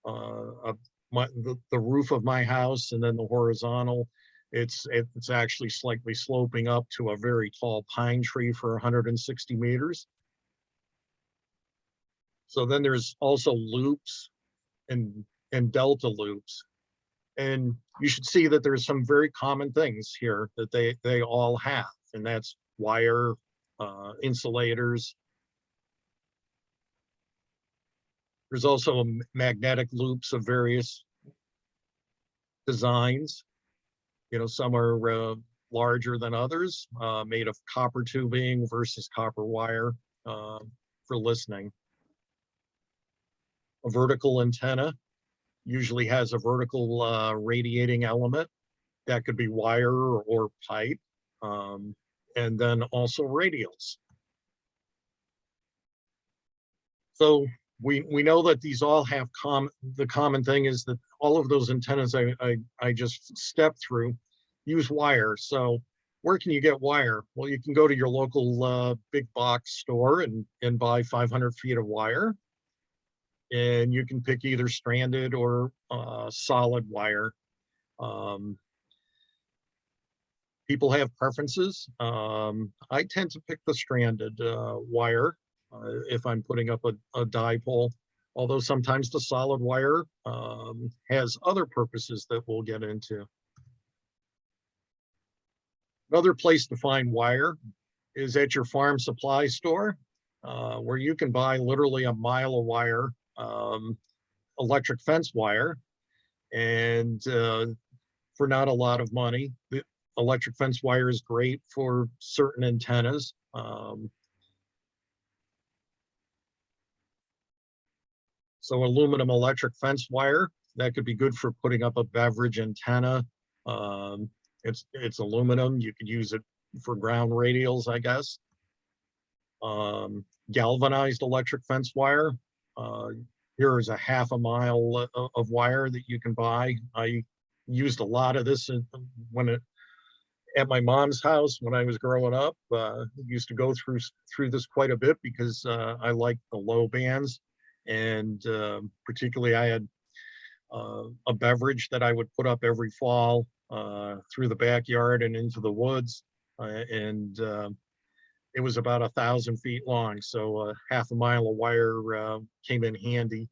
the roof of my house, and then the horizontal, it's actually slightly sloping up to a very tall pine tree for 160 meters. So then there's also loops and delta loops. And you should see that there's some very common things here that they all have, and that's wire, insulators. There's also magnetic loops of various designs. You know, some are larger than others, made of copper tubing versus copper wire for listening. A vertical antenna usually has a vertical radiating element that could be wire or pipe, and then also radials. So we know that these all have the common thing is that all of those antennas I just stepped through use wire. So where can you get wire? Well, you can go to your local big box store and buy 500 feet of wire. And you can pick either stranded or solid wire. People have preferences. I tend to pick the stranded wire if I'm putting up a dipole, although sometimes the solid wire has other purposes that we'll get into. Another place to find wire is at your farm supply store, where you can buy literally a mile of wire, electric fence wire, and for not a lot of money. The electric fence wire is great for certain antennas. So aluminum electric fence wire That could be good for putting up a beverage antenna. It's aluminum. You could use it for ground radials, I guess. Galvanized electric fence wire. Here is a half a mile of wire that you can buy. I used a lot of this at my mom's house when I was growing up. Used to go through this quite a bit because I like the low bands, and particularly I had a beverage that I would put up every fall through the backyard and into the woods, and it was about 1,000 feet long, so half a mile of wire came in handy.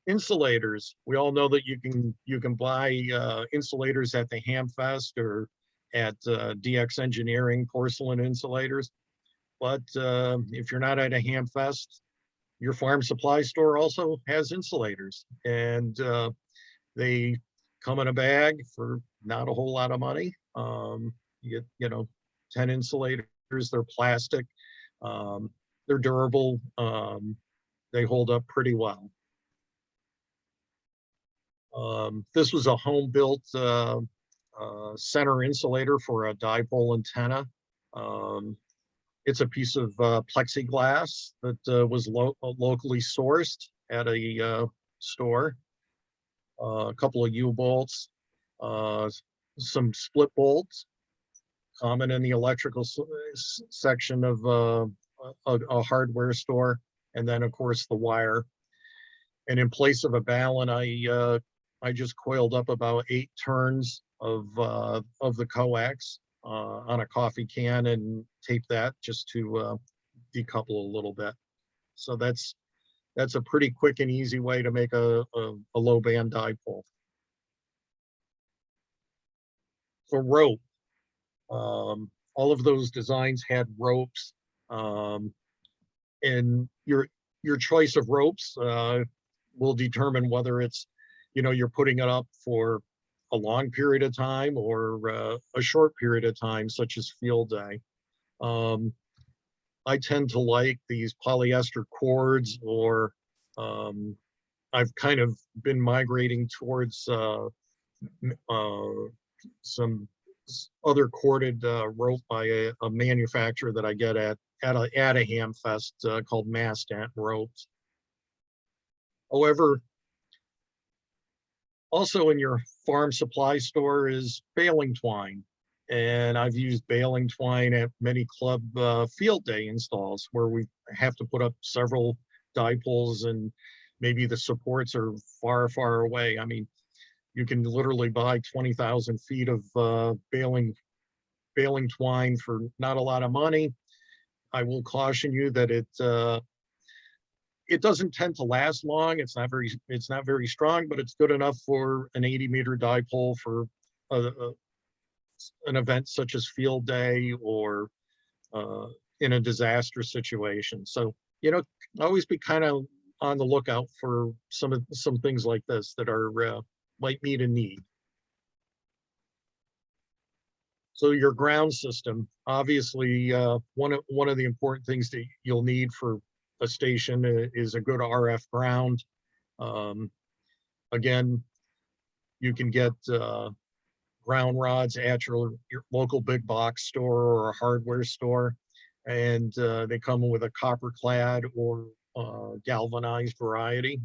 Insulators. We all know that you can buy insulators at the Hamfest or at DX Engineering porcelain insulators. But if you're not at a Hamfest, your farm supply store also has insulators, and they come in a bag for not a whole lot of money. You get 10 insulators. They're plastic. They're durable. They hold up pretty well. This was a home-built center insulator for a dipole antenna. It's a piece of plexiglass that was locally sourced at a store. A couple of U-bolts, some split bolts, common in the electrical section of a hardware store, and then of course the wire. And in place of a balun, I just coiled up about 8 turns of the coax on a coffee can and taped that just to decouple a little bit. So that's a pretty quick and easy way to make a low band dipole. For rope, all of those designs had ropes, and your choice of ropes will determine whether it's, you're putting it up for a long period of time or a short period of time, such as field day. I tend to like these polyester cords, or I've kind of been migrating towards some other corded rope by a manufacturer that I get at a Hamfest called Mastant Ropes. However, also in your farm supply store is baling twine. And I've used baling twine at many club field day installs where we have to put up several dipoles and maybe the supports are far, far away. I mean, you can literally buy 20,000 feet of baling twine for not a lot of money. I will caution you that it doesn't tend to last long. It's not very strong, but it's good enough for an 80-meter dipole for an event such as field day or in a disaster situation. So, always be kind of on the lookout for some things like this that are might meet a need. So your ground system, obviously, one of the important things that you'll need for a station is a good RF ground. Again, you can get ground rods at your local big box store or a hardware store, and they come with a copper clad or galvanized variety.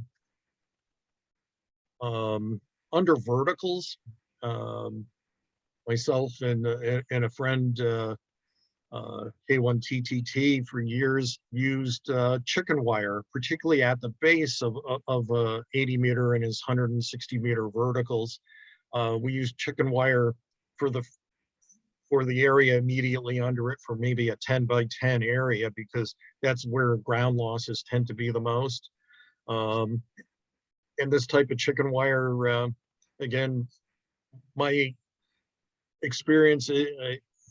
Under verticals, myself and a friend, K1TTT, for years used chicken wire, particularly at the base of 80-meter and his 160-meter verticals. We used chicken wire for the area immediately under it for maybe a 10 by 10 area, because that's where ground losses tend to be the most. And this type of chicken wire, again, my experience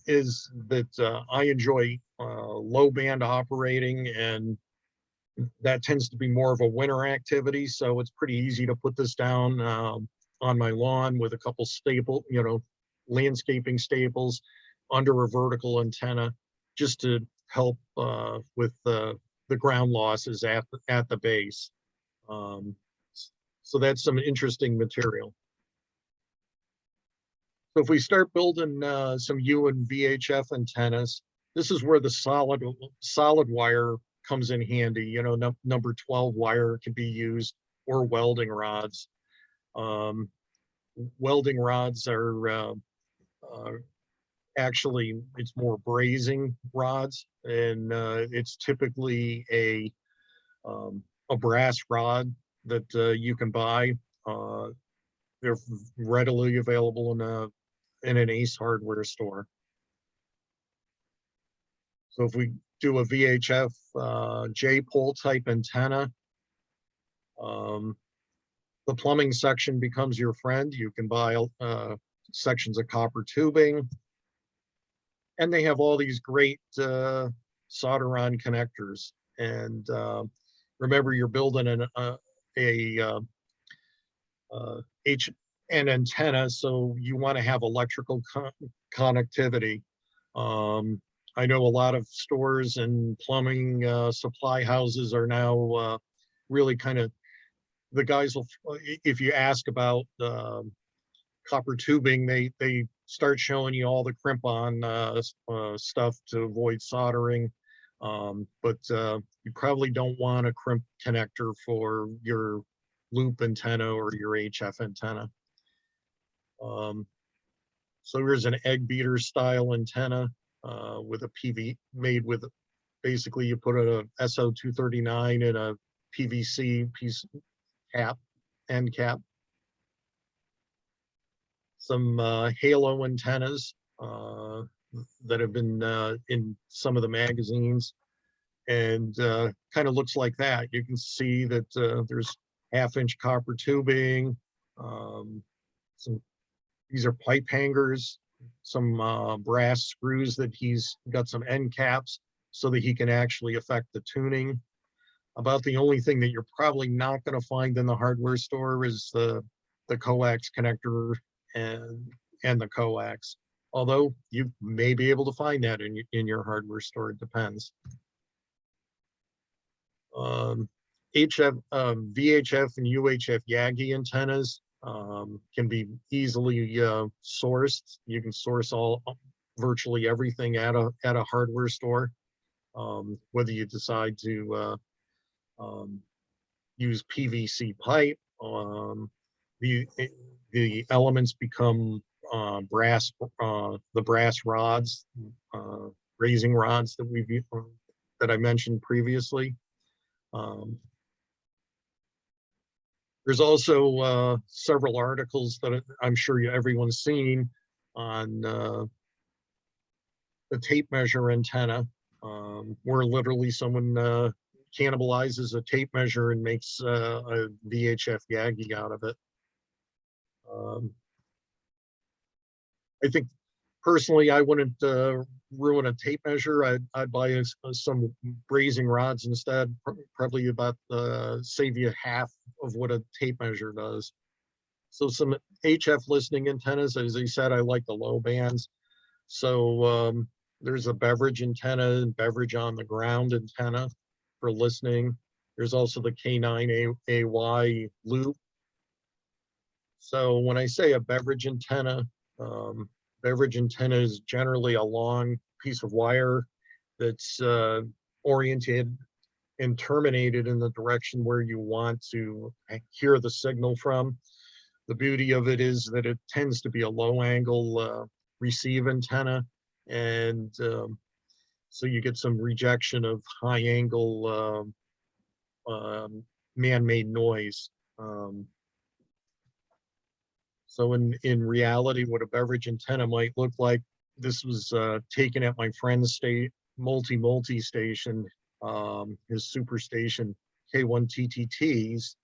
is that I enjoy low band operating, and that tends to be more of a winter activity. So it's pretty easy to put this down on my lawn with a couple landscaping staples under a vertical antenna, just to help with the ground losses at the base. So that's some interesting material. So if we start building some U and VHF antennas, this is where the solid wire comes in handy. You know, number 12 wire can be used, or welding rods. Welding rods are actually, it's more brazing rods, and it's typically a brass rod that you can buy. They're readily available in an Ace Hardware store. So if we do a VHF J-pole type antenna, the plumbing section becomes your friend. You can buy sections of copper tubing, and they have all these great solder-on connectors. And remember, you're building an antenna, so you want to have electrical connectivity. I know a lot of stores and plumbing supply houses are now really kind of, the guys will, if you ask about copper tubing, they start showing you all the crimp-on stuff to avoid soldering. But you probably don't want a crimp connector for your loop antenna or your HF antenna. So here's an egg beater style antenna with a PV made with, basically you put a SO239 in a PVC piece cap, end cap. Some halo antennas that have been in some of the magazines, and kind of looks like that. You can see that there's 1/2-inch copper tubing. These are pipe hangers, some brass screws that he's got, some end caps so that he can actually affect the tuning. About the only thing that you're probably not going to find in the hardware store is the coax connector and the coax. Although you may be able to find that in your hardware store, it depends. VHF and UHF Yagi antennas can be easily sourced. You can source virtually everything at a hardware store, whether you decide to use PVC pipe. The elements become brass, the brass rods, raising rods that I mentioned previously. There's also several articles that I'm sure everyone's seen on the tape measure antenna, where literally someone cannibalizes a tape measure and makes a VHF Yagi out of it. I think personally, I wouldn't ruin a tape measure. I'd buy some brazing rods instead, probably about save you half of what a tape measure does. So some HF listening antennas, as I said, I like the low bands. So there's a beverage antenna and beverage on the ground antenna for listening. There's also the K9AY loop. So when I say a beverage antenna is generally a long piece of wire that's oriented and terminated in the direction where you want to hear the signal from. The beauty of it is that it tends to be a low angle receive antenna, and so you get some rejection of high angle man-made noise. So in reality, what a beverage antenna might look like, this was taken at my friend's multi station, his super station K1TTTs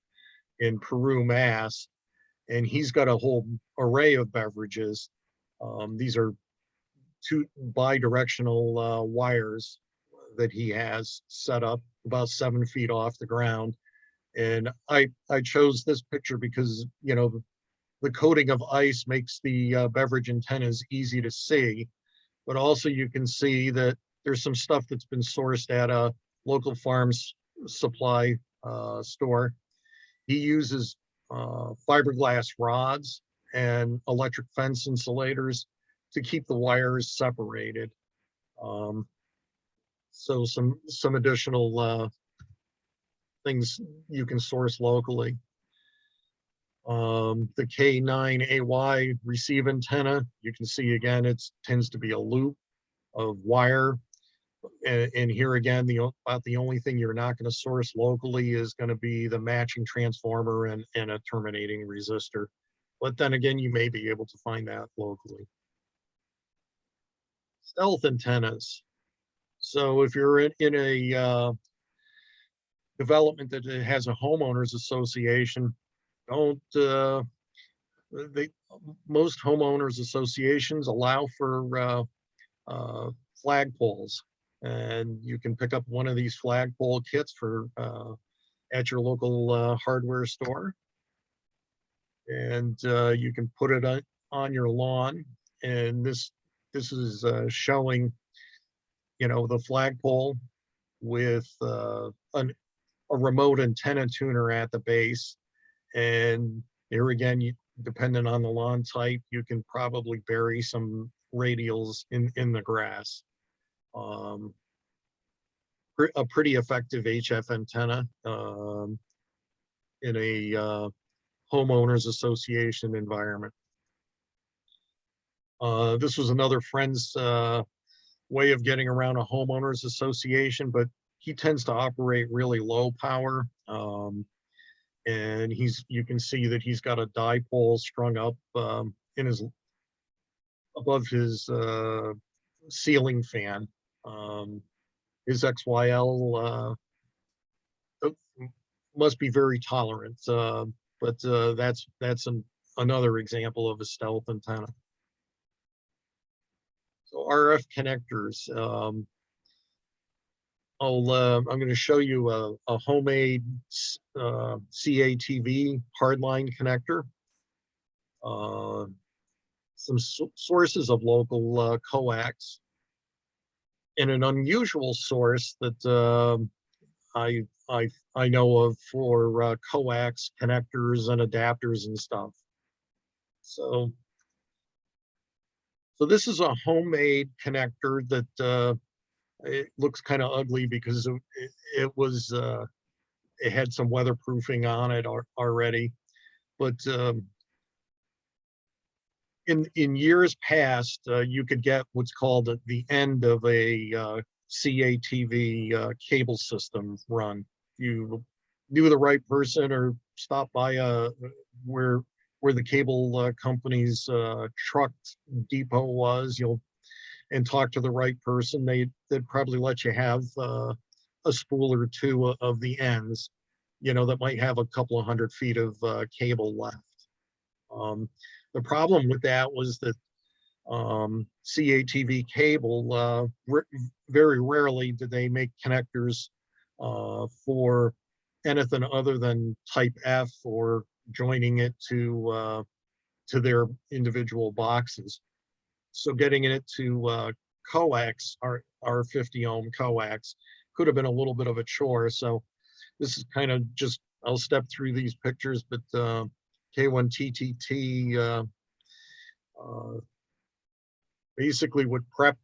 in Peru, Mass. And he's got a whole array of beverages. These are two bi-directional wires that he has set up about 7 feet off the ground. And I chose this picture because, you know, the coating of ice makes the beverage antennas easy to see, but also you can see that there's some stuff that's been sourced at a local farms supply store. He uses fiberglass rods and electric fence insulators to keep the wires separated. So some additional things you can source locally. The K9AY receive antenna, you can see again, it tends to be a loop of wire. And here again, about the only thing you're not going to source locally is going to be the matching transformer and a terminating resistor. But then again, you may be able to find that locally. Stealth antennas. So if you're in a development that has a homeowners association, most homeowners associations allow for flagpoles, and you can pick up one of these flagpole kits for at your local hardware store, and you can put it on your lawn. And this is showing, the flagpole with a remote antenna tuner at the base. And here again, depending on the lawn type, you can probably bury some radials in the grass. A pretty effective HF antenna in a homeowners association environment. This was another friend's way of getting around a homeowners association, but he tends to operate really low power. And you can see that he's got a dipole strung up above his ceiling fan. His XYL must be very tolerant, but that's another example of a stealth antenna. So RF connectors. I'm going to show you a homemade CATV hardline connector. Some sources of local coax, and an unusual source that I know of for coax connectors and adapters and stuff. So this is a homemade connector that it looks kind of ugly because it had some weatherproofing on it already, but in years past, you could get what's called the end of a CATV cable system run. You knew the right person or stopped by where the cable company's truck depot was, and talk to the right person. They'd probably let you have a spool or two of the ends, that might have a couple of 100 feet of cable left. The problem with that was that CATV cable, very rarely did they make connectors for anything other than type F or joining it to their individual boxes. So getting it to coax, our 50 ohm coax, could have been a little bit of a chore. So this is kind of just, I'll step through these pictures, but K1TTT basically would prep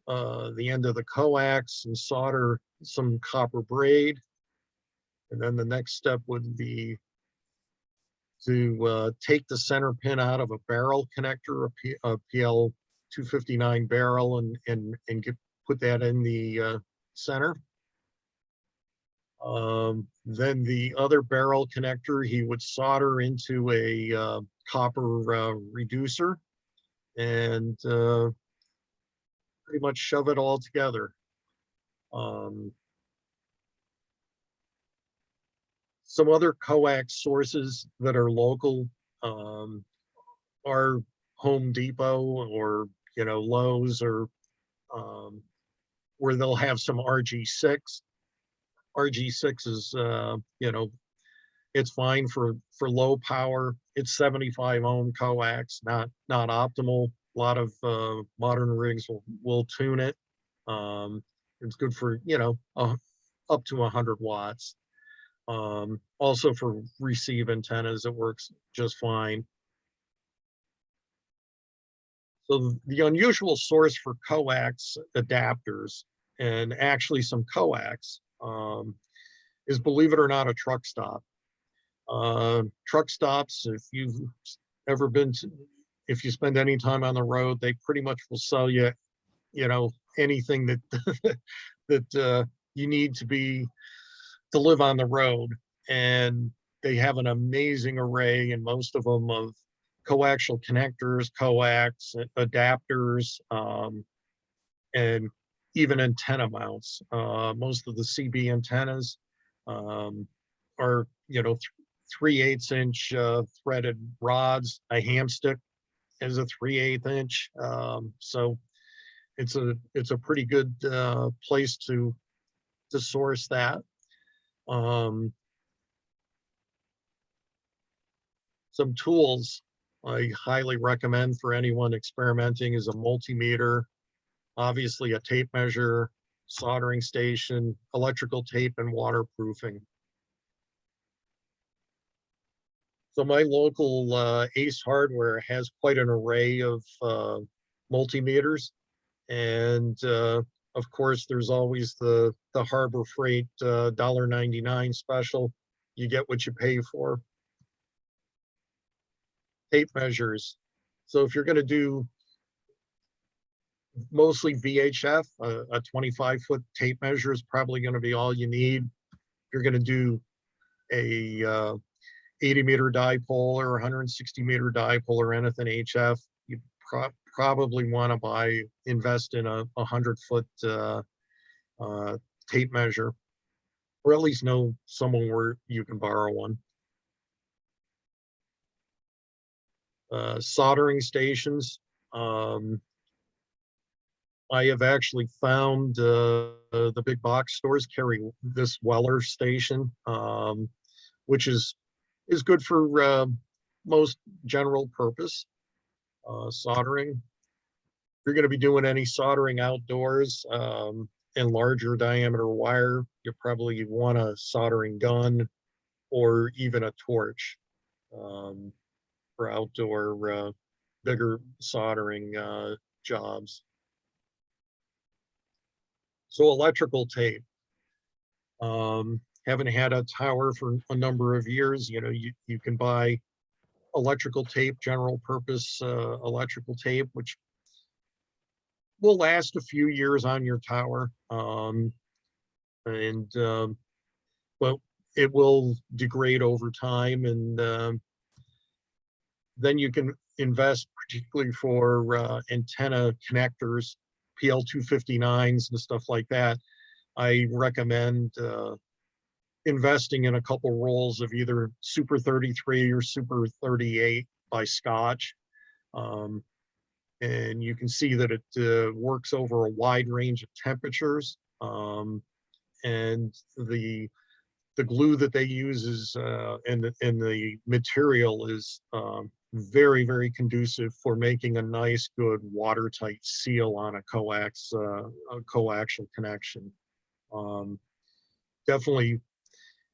the end of the coax and solder some copper braid. And then the next step would be to take the center pin out of a barrel connector, a PL 259 barrel, and put that in the center. Then the other barrel connector he would solder into a copper reducer and pretty much shove it all together. Some other coax sources that are local are Home Depot or Lowe's, or where they'll have some RG6. RG6 is it's fine for low power. It's 75 ohm coax, not optimal. A lot of modern rigs will tune it. It's good for up to 100 watts. Also for receive antennas, it works just fine. So the unusual source for coax adapters and actually some coax is, believe it or not, a truck stop. Truck stops, if you've ever been to, if you spend any time on the road, they pretty much will sell you, you know, anything that that you need to live on the road. And they have an amazing array, and most of them, of coaxial connectors, coax adapters, and even antenna mounts. Most of the CB antennas are, you know, 3/8 inch threaded rods. A ham stick is a 3/8 inch. So it's a pretty good place to source that. Some tools I highly recommend for anyone experimenting is a multimeter, obviously a tape measure, soldering station, electrical tape, and waterproofing. So my local Ace Hardware has quite an array of multimeters. And of course, there's always the Harbor Freight $1.99 special. You get what you pay for. Tape measures. So if you're going to do mostly VHF, a 25-foot tape measure is probably going to be all you need. If you're going to do a 80-meter dipole or 160-meter dipole or anything HF, you probably want to invest in a 100-foot tape measure, or at least know someone where you can borrow one. Soldering stations. I have actually found the big box stores carry this Weller station, which is good for most general purpose soldering. If you're going to be doing any soldering outdoors and larger diameter wire, you probably want a soldering gun or even a torch for outdoor bigger soldering jobs. So electrical tape. Haven't had a tower for a number of years. You know, you can buy electrical tape, general purpose electrical tape, which will last a few years on your tower. Well, it will degrade over time, and then you can invest, particularly for antenna connectors, PL259s and stuff like that. I recommend investing in a couple rolls of either Super 33 or Super 38 by Scotch. And you can see that it works over a wide range of temperatures. And the glue that they use is and the material is very, very conducive for making a nice, good watertight seal on a coaxial connection. Definitely,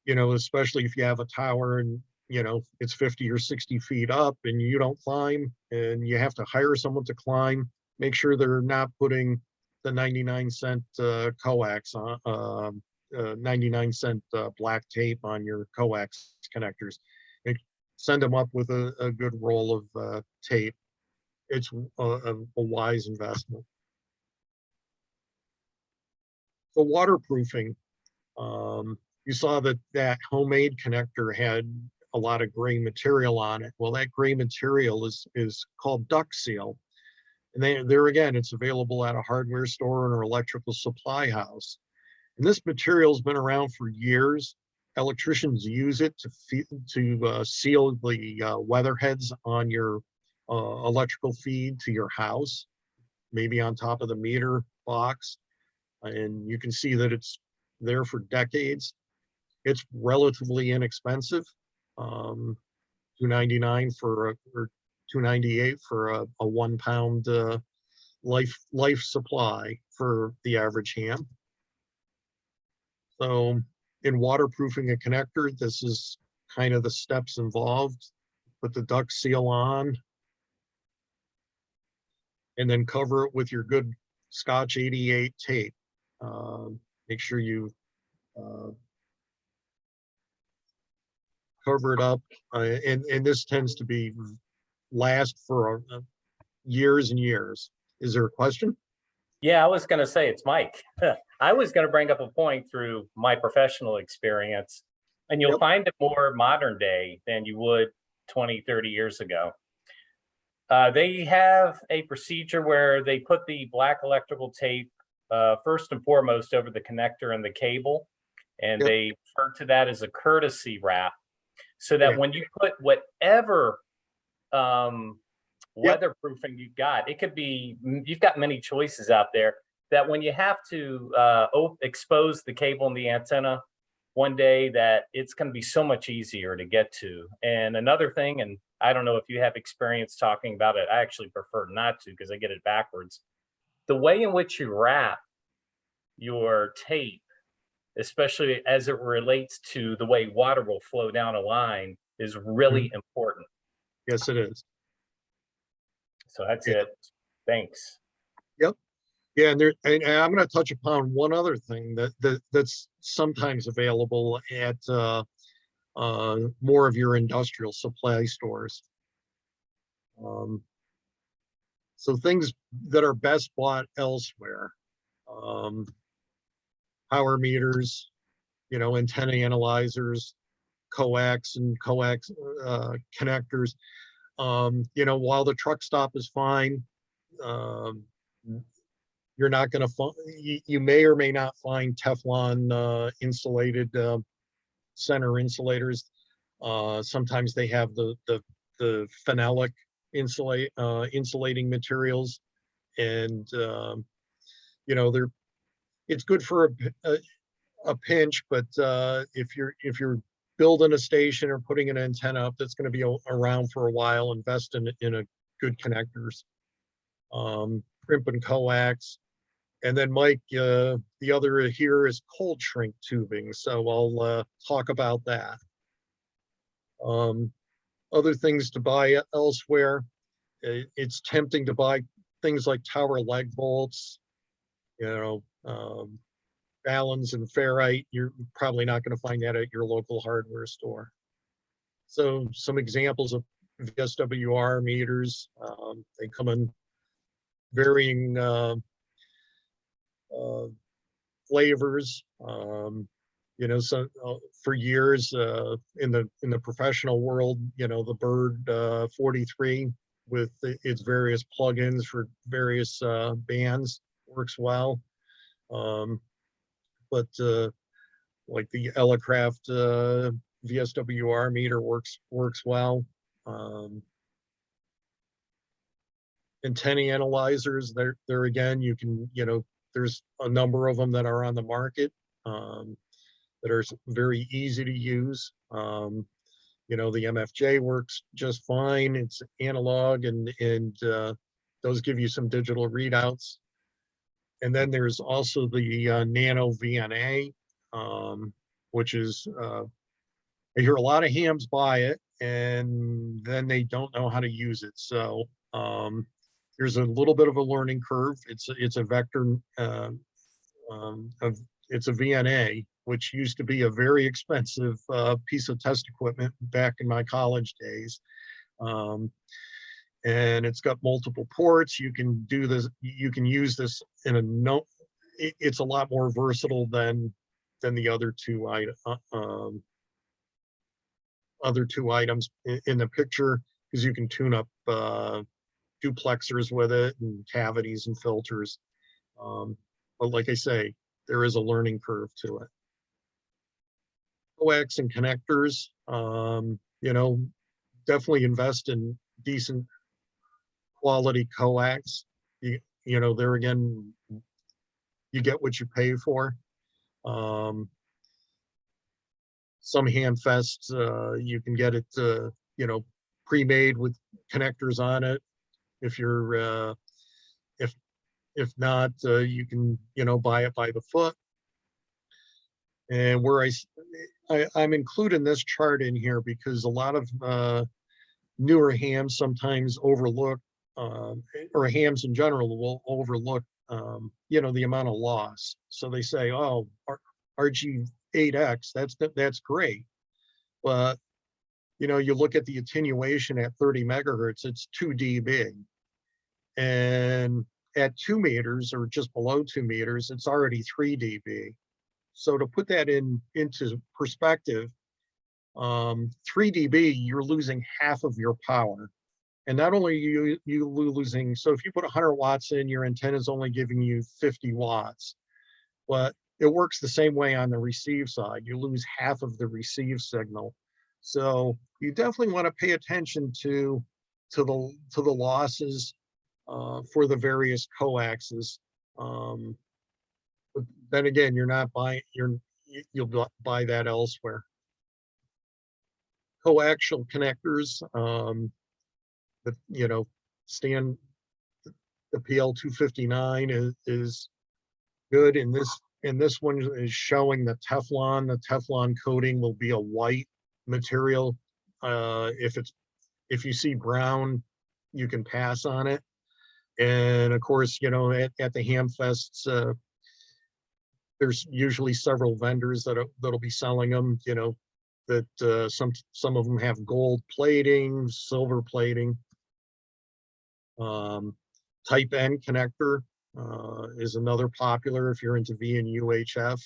you know, especially if you have a tower and, you know, it's 50 or 60 feet up and you don't climb and you have to hire someone to climb, make sure they're not putting the 99-cent coax on, 99-cent black tape on your coax connectors. Send them up with a good roll of tape. It's a wise investment. So waterproofing. You saw that homemade connector had a lot of gray material on it. Well, that gray material is called duct seal. And there again, it's available at a hardware store or electrical supply house. And this material's been around for years. Electricians use it to seal the weather heads on your electrical feed to your house, maybe on top of the meter box. And you can see that it's there for decades. It's relatively inexpensive, $2.99 or $2.98 for a 1 pound life supply for the average ham. So in waterproofing a connector, this is kind of the steps involved. Put the duct seal on. And then cover it with your good Scotch 88 tape. Make sure you cover it up. And this tends to be last for years and years. Is there a question? Yeah, I was going to say it's Mike. I was going to bring up a point through my professional experience, and you'll find it more modern day than you would 20, 30 years ago. They have a procedure where they put the black electrical tape first and foremost over the connector and the cable, and they refer to that as a courtesy wrap, so that when you put whatever weatherproofing you've got, it could be, you've got many choices out there, that when you have to expose the cable and the antenna one day, that it's going to be so much easier to get to. And another thing, and I don't know if you have experience talking about it, I actually prefer not to because I get it backwards. The way in which you wrap your tape, especially as it relates to the way water will flow down a line, is really important. Yes, it is. So that's it. Thanks. Yep. Yeah, and I'm going to touch upon one other thing that's sometimes available at more of your industrial supply stores. So things that are best bought elsewhere, power meters, antenna analyzers, coax and coax connectors. While the truck stop is fine, you're not going to find, you may or may not find Teflon insulated center insulators. Sometimes they have the phenolic insulating materials, and it's good for a pinch, but if you're building a station or putting an antenna up that's going to be around for a while, invest in a good connectors, crimp and coax. And then Mike, the other here is cold shrink tubing, so I'll talk about that. Other things to buy elsewhere, it's tempting to buy things like tower leg bolts, Allen's and ferrite. You're probably not going to find that at your local hardware store. So some examples of VSWR meters, they come in varying flavors. So for years in the professional world, the Bird 43 with its various plugins for various bands works well. But like the Elecraft VSWR meter works well. Antenna analyzers, there again, you can, there's a number of them that are on the market that are very easy to use. The MFJ works just fine. It's analog, and those give you some digital readouts. And then there's also the Nano VNA, which is, I hear a lot of hams buy it and then they don't know how to use it. So there's a little bit of a learning curve. It's a vector, it's a VNA, which used to be a very expensive piece of test equipment back in my college days. And it's got multiple ports. You can do this, you can use this in a it's a lot more versatile than the other two items in the picture, because you can tune up duplexers with it and cavities and filters. But like I say, there is a learning curve to it. Coax and connectors, definitely invest in decent quality coax. There again, you get what you pay for. Some handfests, you can get it, pre-made with connectors on it. If you're, if not, you can, buy it by the foot. And where I'm including this chart in here because a lot of newer hams sometimes overlook, or hams in general will overlook, the amount of loss. So they say, oh, RG8X, that's great. But, you look at the attenuation at 30 megahertz, it's 2 dB. And at 2 meters or just below 2 meters, it's already 3 dB. So to put that into perspective, 3 dB, you're losing half of your power. And not only you losing, so if you put 100 watts in, your antenna is only giving you 50 watts. But it works the same way on the receive side. You lose half of the receive signal. So you definitely want to pay attention to the losses for the various coaxes. But then again, you're not buying, you'll buy that elsewhere. Coaxial connectors, that stand, the PL259 is good. In this one is showing the Teflon. The Teflon coating will be a white material. If you see brown, you can pass on it. And of course, at the ham fests, there's usually several vendors that'll be selling them. That some of them have gold plating, silver plating. Type N connector is another popular if you're into V and UHF.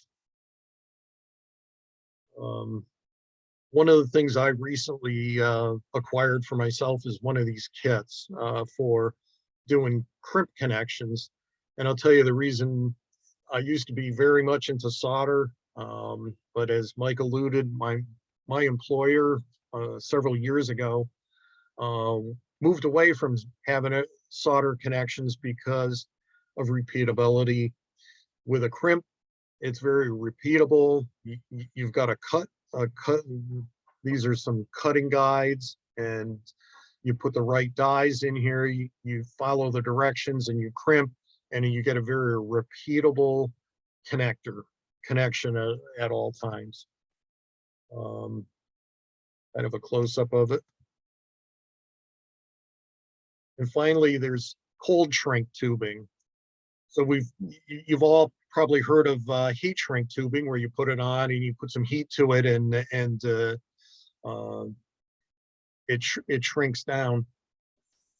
One of the things I recently acquired for myself is one of these kits for doing crimp connections. And I'll tell you the reason. I used to be very much into solder, but as Mike alluded, my employer several years ago moved away from having solder connections because of repeatability. With a crimp, it's very repeatable. You've got a cut. These are some cutting guides, and you put the right dies in here. You follow the directions and you crimp, and you get a very repeatable connection at all times. Kind of a close-up of it. And finally, there's cold shrink tubing. So you've all probably heard of heat shrink tubing, where you put it on and you put some heat to it, and it shrinks down.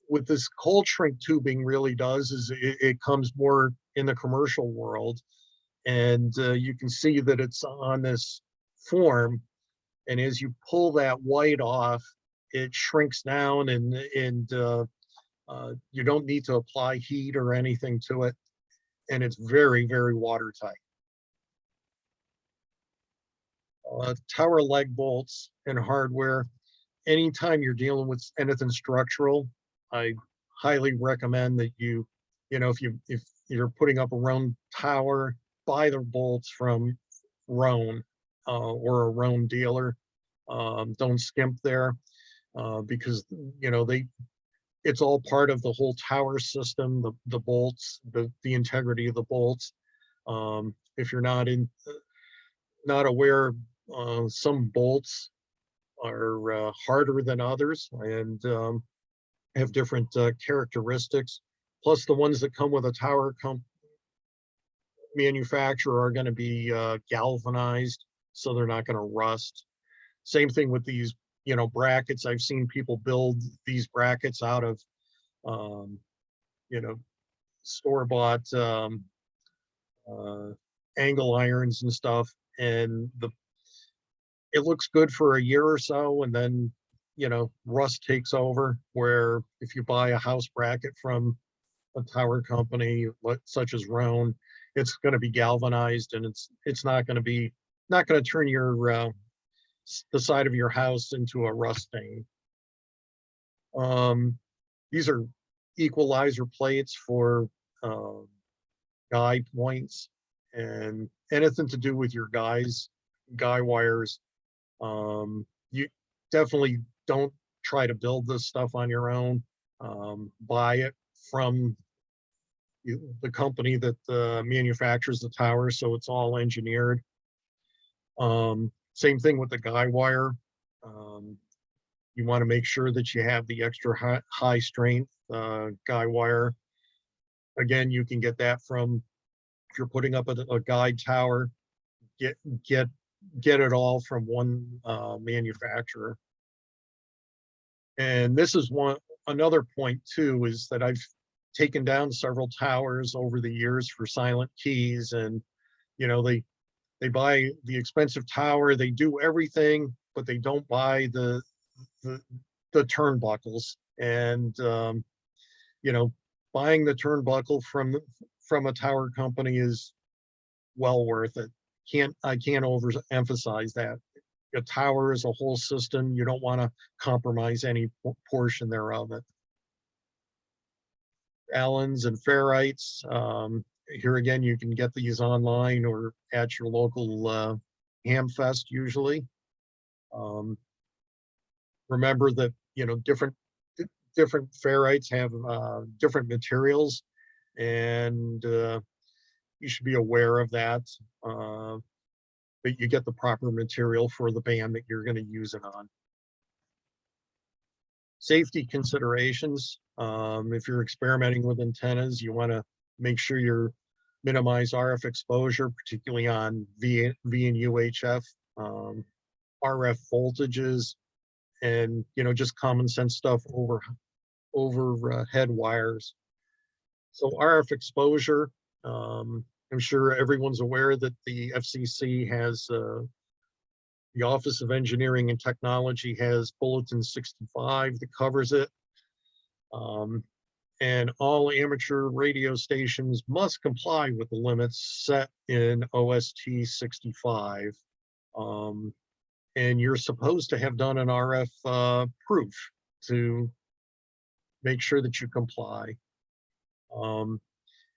What this cold shrink tubing really does is it comes more in the commercial world, and you can see that it's on this form, and as you pull that white off, it shrinks down, and you don't need to apply heat or anything to it, and it's very, very watertight. Tower leg bolts and hardware. Anytime you're dealing with anything structural, I highly recommend that if you're putting up a Roan tower, buy the bolts from Roan or a Roan dealer. Don't skimp there because it's all part of the whole tower system. The bolts, the integrity of the bolts. If you're not aware, some bolts are harder than others and have different characteristics. Plus, the ones that come with a tower manufacturer are going to be galvanized, so they're not going to rust. Same thing with these, brackets. I've seen people build these brackets out of, store-bought angle irons and stuff, and it looks good for a year or so, and then rust takes over. Where if you buy a house bracket from a tower company such as Roan, it's going to be galvanized, and it's not going to turn the side of your house into a rust stain. These are equalizer plates for guy points and anything to do with your guy wires. You definitely don't try to build this stuff on your own. Buy it from the company that manufactures the tower, so it's all engineered. Same thing with the guy wire. You want to make sure that you have the extra high strength guy wire. Again, you can get that from, if you're putting up a guide tower, get it all from one manufacturer. And this is another point too, is that I've taken down several towers over the years for silent keys, and you know, they buy the expensive tower, they do everything, but they don't buy the turnbuckles. And you know, buying the turnbuckle from a tower company is well worth it. I can't overemphasize that. A tower is a whole system. You don't want to compromise any portion thereof. It. Allens and ferrites. Here again, you can get these online or at your local ham fest usually. Remember that, you know, different ferrites have different materials, and you should be aware of that. That you get the proper material for the band that you're going to use it on. Safety considerations. If you're experimenting with antennas, you want to make sure you're minimize RF exposure, particularly on V and UHF, RF voltages, and you know, just common sense stuff over head wires. So RF exposure. I'm sure everyone's aware that the FCC has, the Office of Engineering and Technology has Bulletin 65 that covers it. And all amateur radio stations must comply with the limits set in OST 65. And you're supposed to have done an RF proof to make sure that you comply.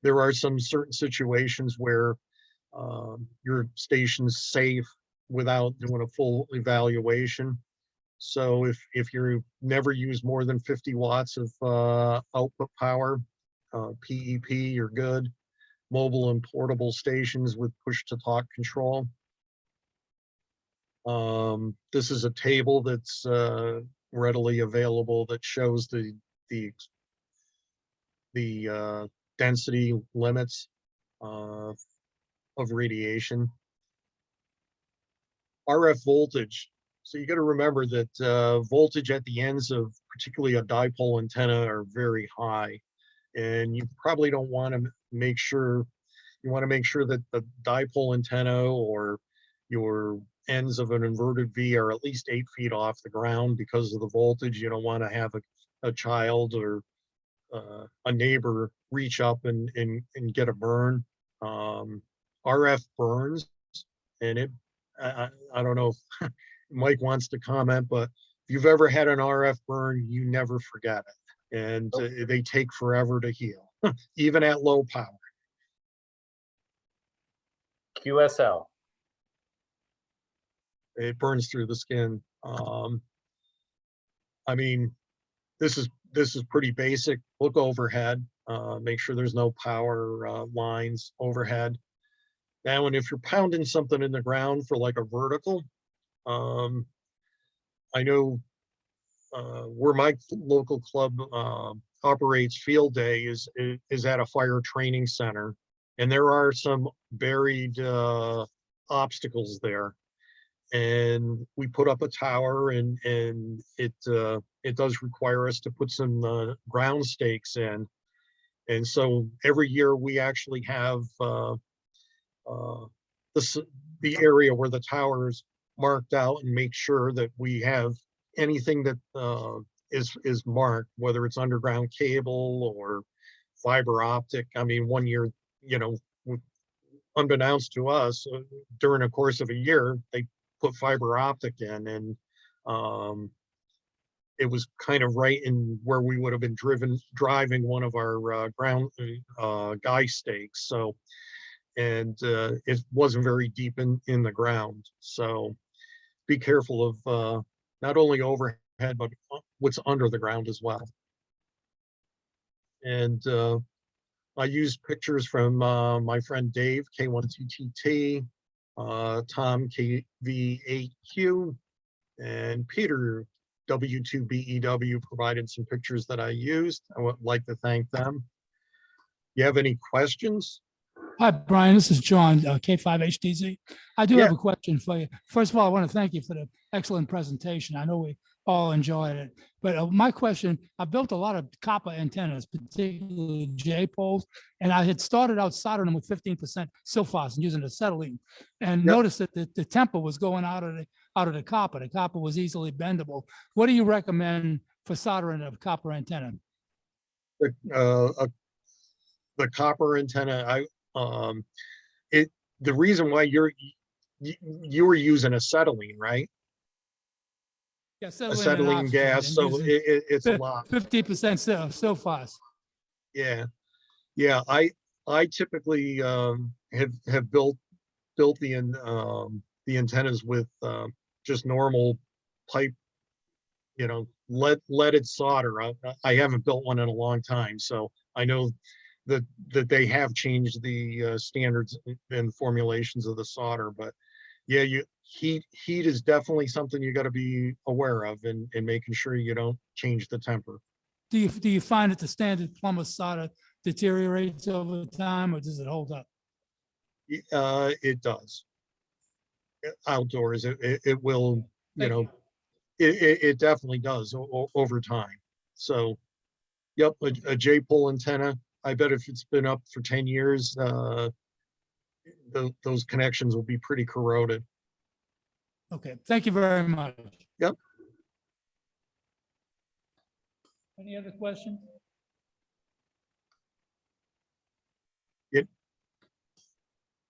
There are some certain situations where your station's safe without doing a full evaluation. So if you never use more than 50 watts of output power, PEP, you're good. Mobile and portable stations with push-to-talk control. This is a table that's readily available that shows the density limits of radiation. RF voltage. So you got to remember that voltage at the ends of particularly a dipole antenna are very high, and you probably don't want to make sure, you want to make sure that the dipole antenna or your ends of an inverted V are at least 8 feet off the ground because of the voltage. You don't want to have a child or a neighbor reach up and get a burn. RF burns, and I don't know if Mike wants to comment, but if you've ever had an RF burn, you never forget it, and they take forever to heal, even at low power. QSL. It burns through the skin. I mean, this is pretty basic. Look overhead, make sure there's no power lines overhead. Now, and if you're pounding something in the ground for like a vertical, I know where my local club operates field day is at a fire training center, and there are some buried obstacles there. And we put up a tower, and it does require us to put some ground stakes in. And so every year we actually have the area where the tower is marked out, and make sure that we have anything that is marked, whether it's underground cable or fiber optic. I mean, one year, you know, unbeknownst to us, during the course of a year, they put fiber optic in, and it was kind of right in where we would have been driving one of our ground guy stakes. So, and it wasn't very deep in the ground. So be careful of not only overhead, but what's under the ground as well. And I used pictures from my friend Dave, K1TTT, Tom KV8Q, and Peter W2BEW provided some pictures that I used. I would like to thank them. You have any questions? Hi, Brian. This is John, K5HTZ. I do have Yeah. a question for you. First of all, I want to thank you for the excellent presentation. I know we all enjoyed it. But my question, I built a lot of copper antennas, particularly J poles, and I had started out soldering them with 15% silphos and using acetylene, and noticed that the temper was going out of the copper. The copper was easily bendable. What do you recommend for soldering a copper antenna? The copper antenna, the reason why you were using acetylene, right? Yeah, Acetylene gas, so it's a lot. 50% silphos. Yeah, I typically have built the antennas with just normal pipe, leaded solder. I haven't built one in a long time, so I know that they have changed the standards and formulations of the solder. But yeah, heat is definitely something you got to be aware of, and making sure you don't change the temper. Do you find that the standard plumber solder deteriorates over time, or does it hold up? It does. Outdoors, it will, it definitely does over time. So, yep, a J-pole antenna. I bet if it's been up for 10 years, those connections will be pretty corroded. Okay, thank you very much. Yep. Any other questions?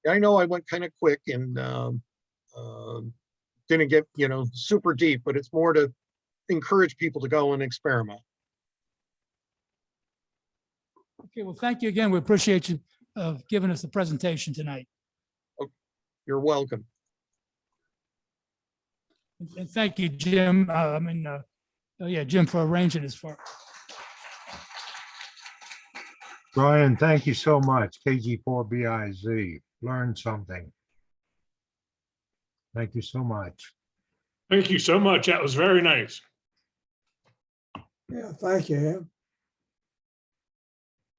I know I went kind of quick and didn't get, super deep, but it's more to encourage people to go and experiment. Okay, well, thank you again. We appreciate you giving us the presentation tonight. You're welcome. And thank you, Jim. Jim, for arranging this for. Brian, thank you so much. KG4BIZ, learned something. Thank you so much. Thank you so much. That was very nice. Yeah, thank you.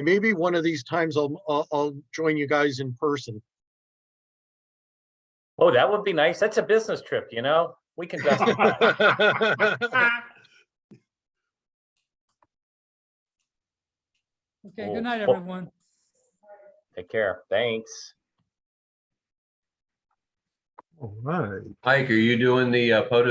Maybe one of these times I'll join you guys in person. Oh, that would be nice. That's a business trip, we can justify. Okay, good night, everyone. Take care. Thanks. All right. Mike, are you doing the POTUS